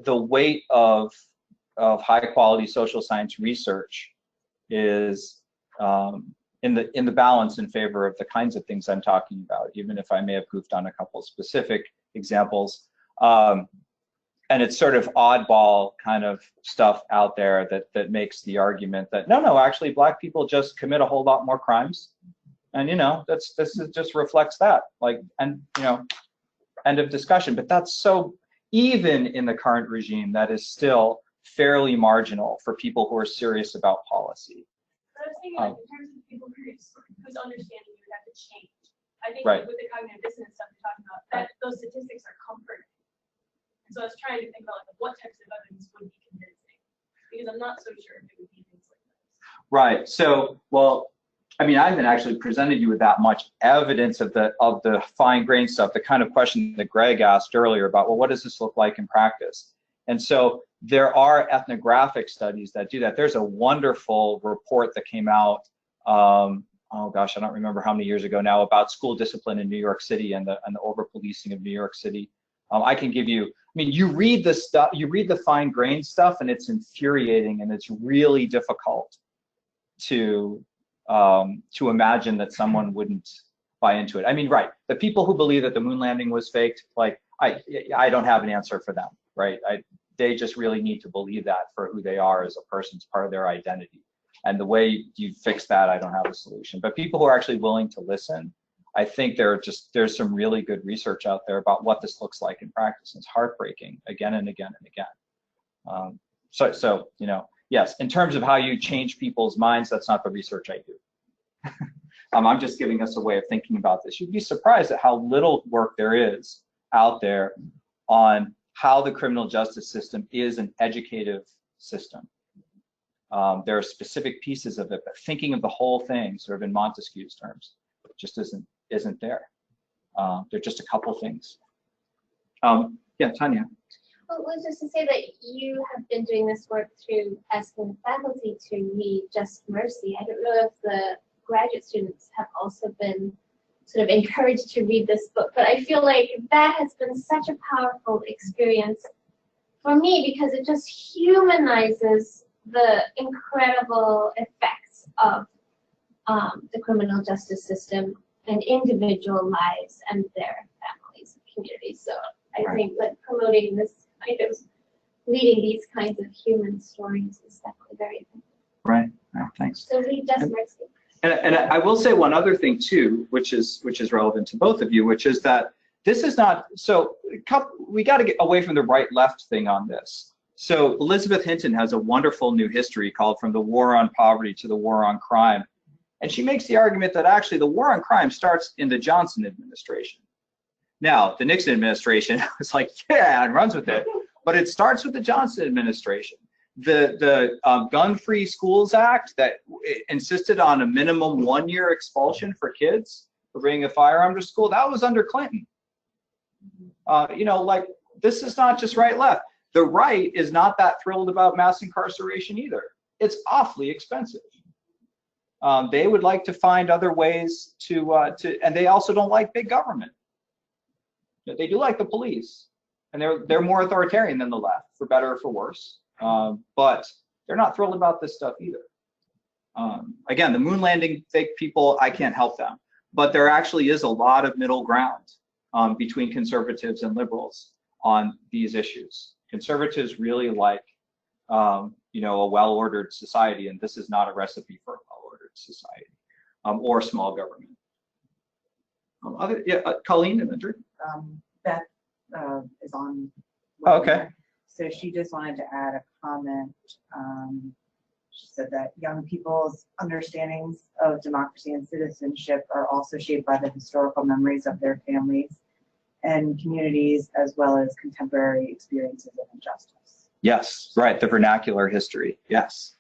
weight of high quality social science research is in the balance in favor of the kinds of things I'm talking about, even if I may have goofed on a couple specific examples. And it's sort of oddball kind of stuff out there that makes the argument that no, actually Black people just commit a whole lot more crimes, and this just reflects that, like, and end of discussion. But that's so, even in the current regime, that is still fairly marginal for people who are serious about policy. But I was thinking like, in terms of people whose understanding you would have to change. I think Right. with the cognitive dissonance stuff you're talking about, that those statistics are comforting. And so I was trying to think about like what types of evidence would be convincing, because I'm not so sure if it would be things like this. Right. So, well, I mean, I haven't actually presented you with that much evidence of the fine grained stuff, the kind of question that Greg asked earlier about, well, what does this look like in practice? And so there are ethnographic studies that do that. There's a wonderful report that came out, oh gosh, I don't remember how many years ago now, about school discipline in New York City and the over-policing of New York City. I can give you, I mean, you read the stuff, you read the fine grained stuff, and it's infuriating, and it's really difficult to imagine that someone wouldn't buy into it. I mean, right, the people who believe that the moon landing was faked, like, I don't have an answer for them, right? They just really need to believe that for who they are as a person. It's part of their identity. And the way you fix that, I don't have a solution. But people who are actually willing to listen, I think there's some really good research out there about what this looks like in practice. It's heartbreaking again and again and again. So yes, in terms of how you change people's minds, that's not the research I do. I'm just giving us a way of thinking about this. You'd be surprised at how little work there is out there on how the criminal justice system is an educative system. There are specific pieces of it, but thinking of the whole thing, sort of in Montesquieu's terms, just isn't there. There are just a couple things. Yeah, Tanya. Well, it was just to say that you have been doing this work through asking the faculty to read Just Mercy. I don't know if the graduate students have also been sort of encouraged to read this book, but I feel like that has been such a powerful experience for me, because it just humanizes the incredible effects of the criminal justice system and individual lives and their families and communities. So I think that promoting this kind of, leading these kinds of human stories is definitely very effective. Right. Thanks. So read Just Mercy. And I will say one other thing too, which is relevant to both of you, which is that this is not, so we got to get away from the right-left thing on this. So Elizabeth Hinton has a wonderful new history called From the War on Poverty to the War on Crime. And she makes the argument that actually the war on crime starts in the Johnson administration. Now, the Nixon administration was like, yeah, and runs with it, but it starts with the Johnson administration. The Gun-Free Schools Act that insisted on a minimum 1-year expulsion for kids for bringing a firearm to school, that was under Clinton. Like, this is not just right-left. The right is not that thrilled about mass incarceration either. It's awfully expensive. They would like to find other ways and they also don't like big government. They do like the police, and they're more authoritarian than the left, for better or for worse. But they're not thrilled about this stuff either. Again, the moon landing fake people, I can't help them. But there actually is a lot of middle ground between conservatives and liberals on these issues. Conservatives really like, a well-ordered society, and this is not a recipe for a well-ordered society or small government. Colleen and Andrew. Beth is on. Oh, okay. So she just wanted to add a comment. She said that young people's understandings of democracy and citizenship are also shaped by the historical memories of their families and communities, as well as contemporary experiences of injustice. Yes, right, the vernacular history, yes.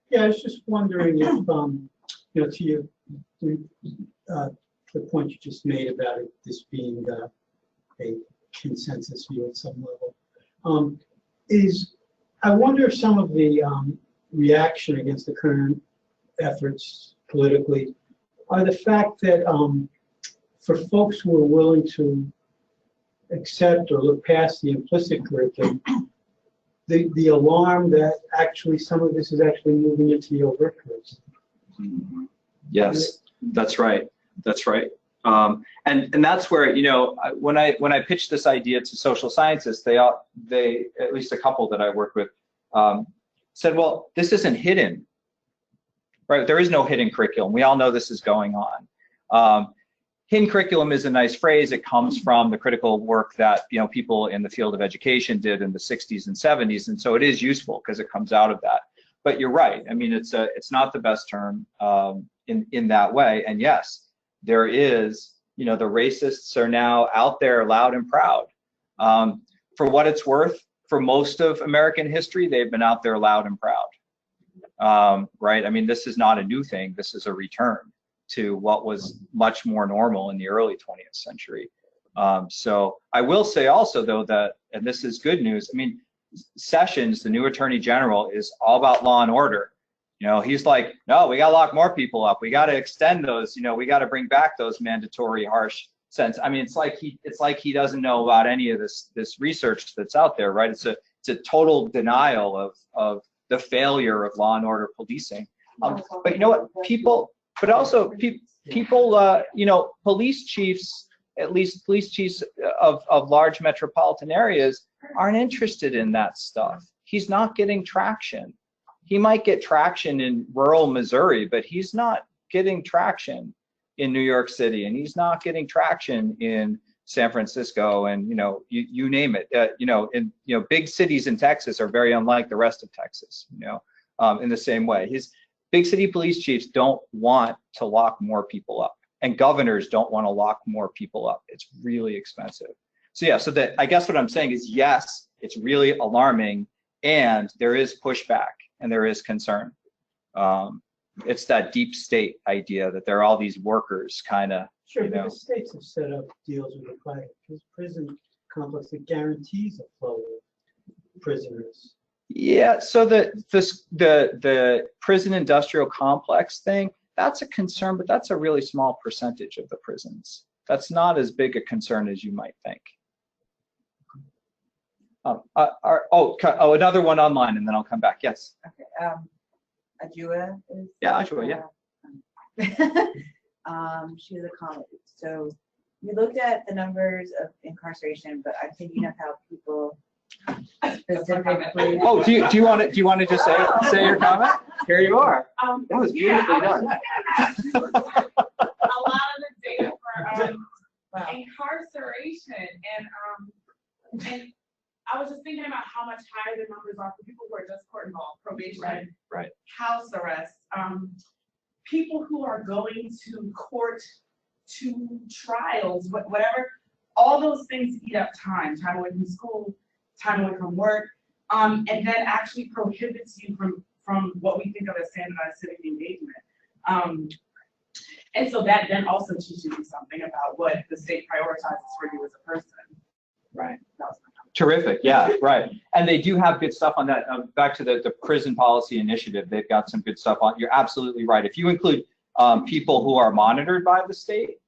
Yeah, I was just wondering if, to the point you just made about it, this being a consensus view at some level, I wonder if some of the reaction against the current efforts politically are the fact that for folks who are willing to accept or look past the implicit curriculum, the alarm that actually some of this is actually moving into the overt curriculum. Yes, that's right. That's right. And that's where, when I pitched this idea to social scientists, they at least a couple that I work with said, well, this isn't hidden, right? There is no hidden curriculum. We all know this is going on. Hidden curriculum is a nice phrase. It comes from the critical work that people in the field of education did in the 60s and 70s, and so it is useful because it comes out of that. But you're right. I mean, it's not the best term in that way. And yes, there is, the racists are now out there loud and proud. For what it's worth, for most of American history, they've been out there loud and proud. Right? I mean, this is not a new thing. This is a return to what was much more normal in the early 20th century. So I will say also, though, that, and this is good news, I mean, Sessions, the new Attorney General, is all about law and order. He's like, no, we got to lock more people up. We got to extend those. We got to bring back those mandatory harsh sentences. I mean, it's like he doesn't know about any of this research that's out there, right? It's a total denial of the failure of law and order policing. But you know what, people, police chiefs, at least police chiefs of large metropolitan areas, aren't interested in that stuff. He's not getting traction. He might get traction in rural Missouri, but he's not getting traction in New York City, and he's not getting traction in San Francisco, and you name it. Big cities in Texas are very unlike the rest of Texas. In the same way, his big city police chiefs don't want to lock more people up, and governors don't want to lock more people up. It's really expensive. So yeah, I guess what I'm saying is, yes, it's really alarming, and there is pushback and there is concern. It's that deep state idea that there are all these workers kind of. Sure, but the states have set up deals with the prison complex that guarantees a flow of prisoners. Yeah, so the prison industrial complex thing, that's a concern, but that's a really small percentage of the prisons. That's not as big a concern as you might think. Another one online, and then I'll come back. Yes. Okay. Ajua is. Yeah, Ajua. Yeah. She's a comment. So we looked at the numbers of incarceration, but I'm thinking of how people specifically. Oh, do you want to just say your comment? Here you are. That was beautifully done. A lot of the data for incarceration, and I was just thinking about how much higher the numbers are for people who are just court involved, probation, right, house arrest, people who are going to court, to trials, whatever. All those things eat up time away from school, time away from work, and then actually prohibits you from what we think of as standardized civic engagement. And so that then also teaches you something about what the state prioritizes for you as a person. Right. Terrific. Yeah, right. And they do have good stuff on that. Back to the prison policy initiative, they've got some good stuff on. You're absolutely right. If you include people who are monitored by the state,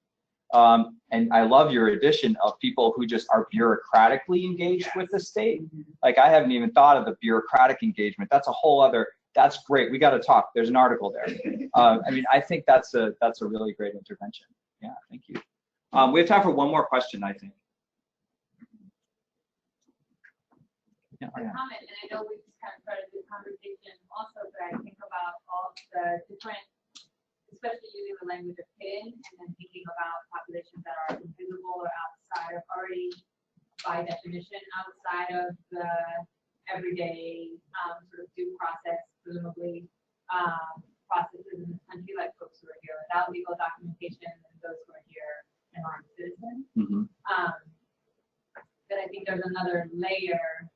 and I love your addition of people who just are bureaucratically engaged with the state. Like, I haven't even thought of the bureaucratic engagement. That's a whole other. That's great. We got to talk. There's an article there. I mean, I think that's a really great intervention. Yeah, thank you. We have time for one more question, I think. Yeah, comment, and I know we just kind of started the conversation also, but I think about all the different, especially using the language of hidden, and then thinking about populations that are invisible or outside of, already by definition outside of the everyday sort of due process, presumably processes in this country, like folks who are here without legal documentation and those who are here and aren't citizens. Then I think there's another layer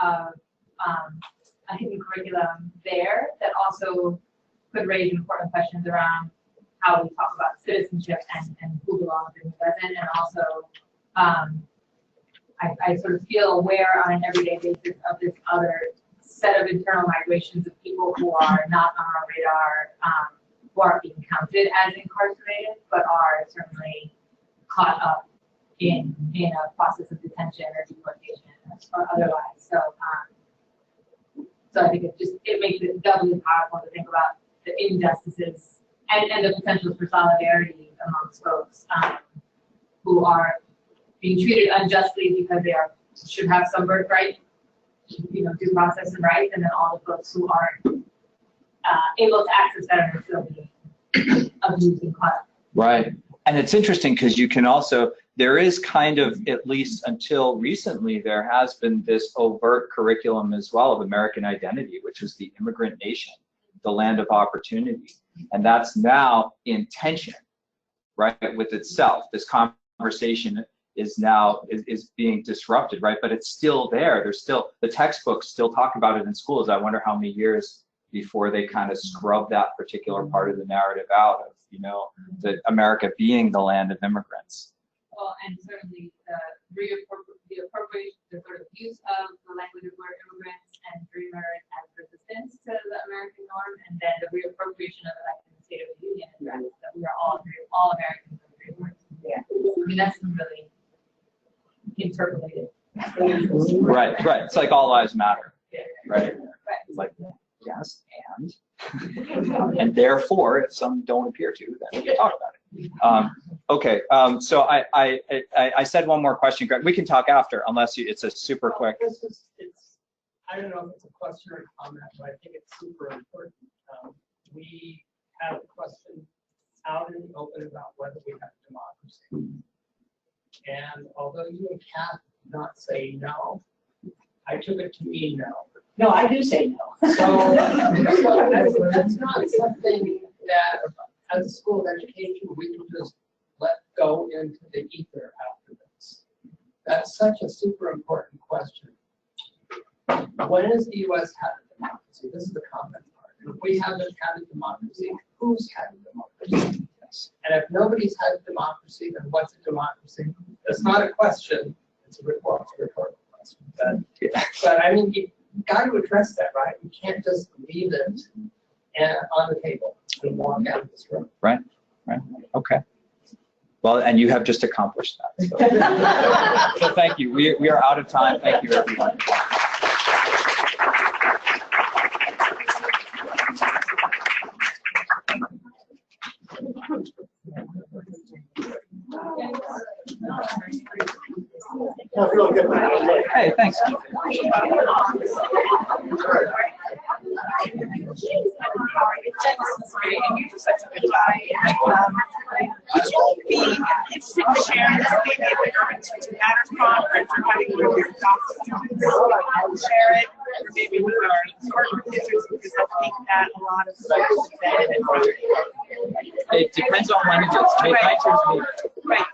of a hidden curriculum there that also could raise important questions around how we talk about citizenship and who belongs and who doesn't, and also I sort of feel aware on an everyday basis of this other set of internal migrations of people who are not on our radar, who aren't being counted as incarcerated, but are certainly caught up in a process of detention or deportation or otherwise. So I think it makes it doubly powerful to think about the injustices and the potential for solidarity amongst folks who are being treated unjustly because they should have some birthright, due process and rights, and then all the folks who aren't able to access that and are still being abused and caught. Right. And it's interesting because you can also, there is kind of, at least until recently, there has been this overt curriculum as well of American identity, which is the immigrant nation, the land of opportunity. And that's now in tension, right, with itself. This conversation is now is being disrupted, right? But it's still there. There's still, the textbooks still talk about it in schools. I wonder how many years before they kind of scrub that particular part of the narrative out of, the America being the land of immigrants. Well, and certainly the appropriation, the sort of use of the language of word immigrants and dreamers as resistance to the American norm, and then the reappropriation of it like in the State of the Union address, that we are all Americans and dreamers. Yeah. I mean, that's really interpolated. Right. It's like all lives matter. Yeah. Right. It's like, yes, and therefore, if some don't appear to, then we can talk about it. Okay, so I said one more question, Greg. We can talk after, unless it's a super quick. I don't know if it's a question or a comment, but I think it's super important. We have a question out in the open about whether we have democracy. And although you and Kath did not say no, I took it to mean no. No, I do say no. So that's not something that, as a school of education, we can just let go into the ether after this. That's such a super important question. When has the U.S. had a democracy? This is the comment part. If we haven't had a democracy, who's had a democracy? Yes. And if nobody's had a democracy, then what's a democracy? It's not a question. It's a rhetorical question. But I mean, you've got to address that, right? You can't just leave it on the table and walk out of this room. Right. Okay. Well, and you have just accomplished that. So thank you. We are out of time. Thank you, everyone. Hey, thanks. It's to share this maybe if you're going to Matters Conference or having your doctors share it, or maybe with our smart computers, because I think that a lot of folks benefit from it. It depends on languages. Right.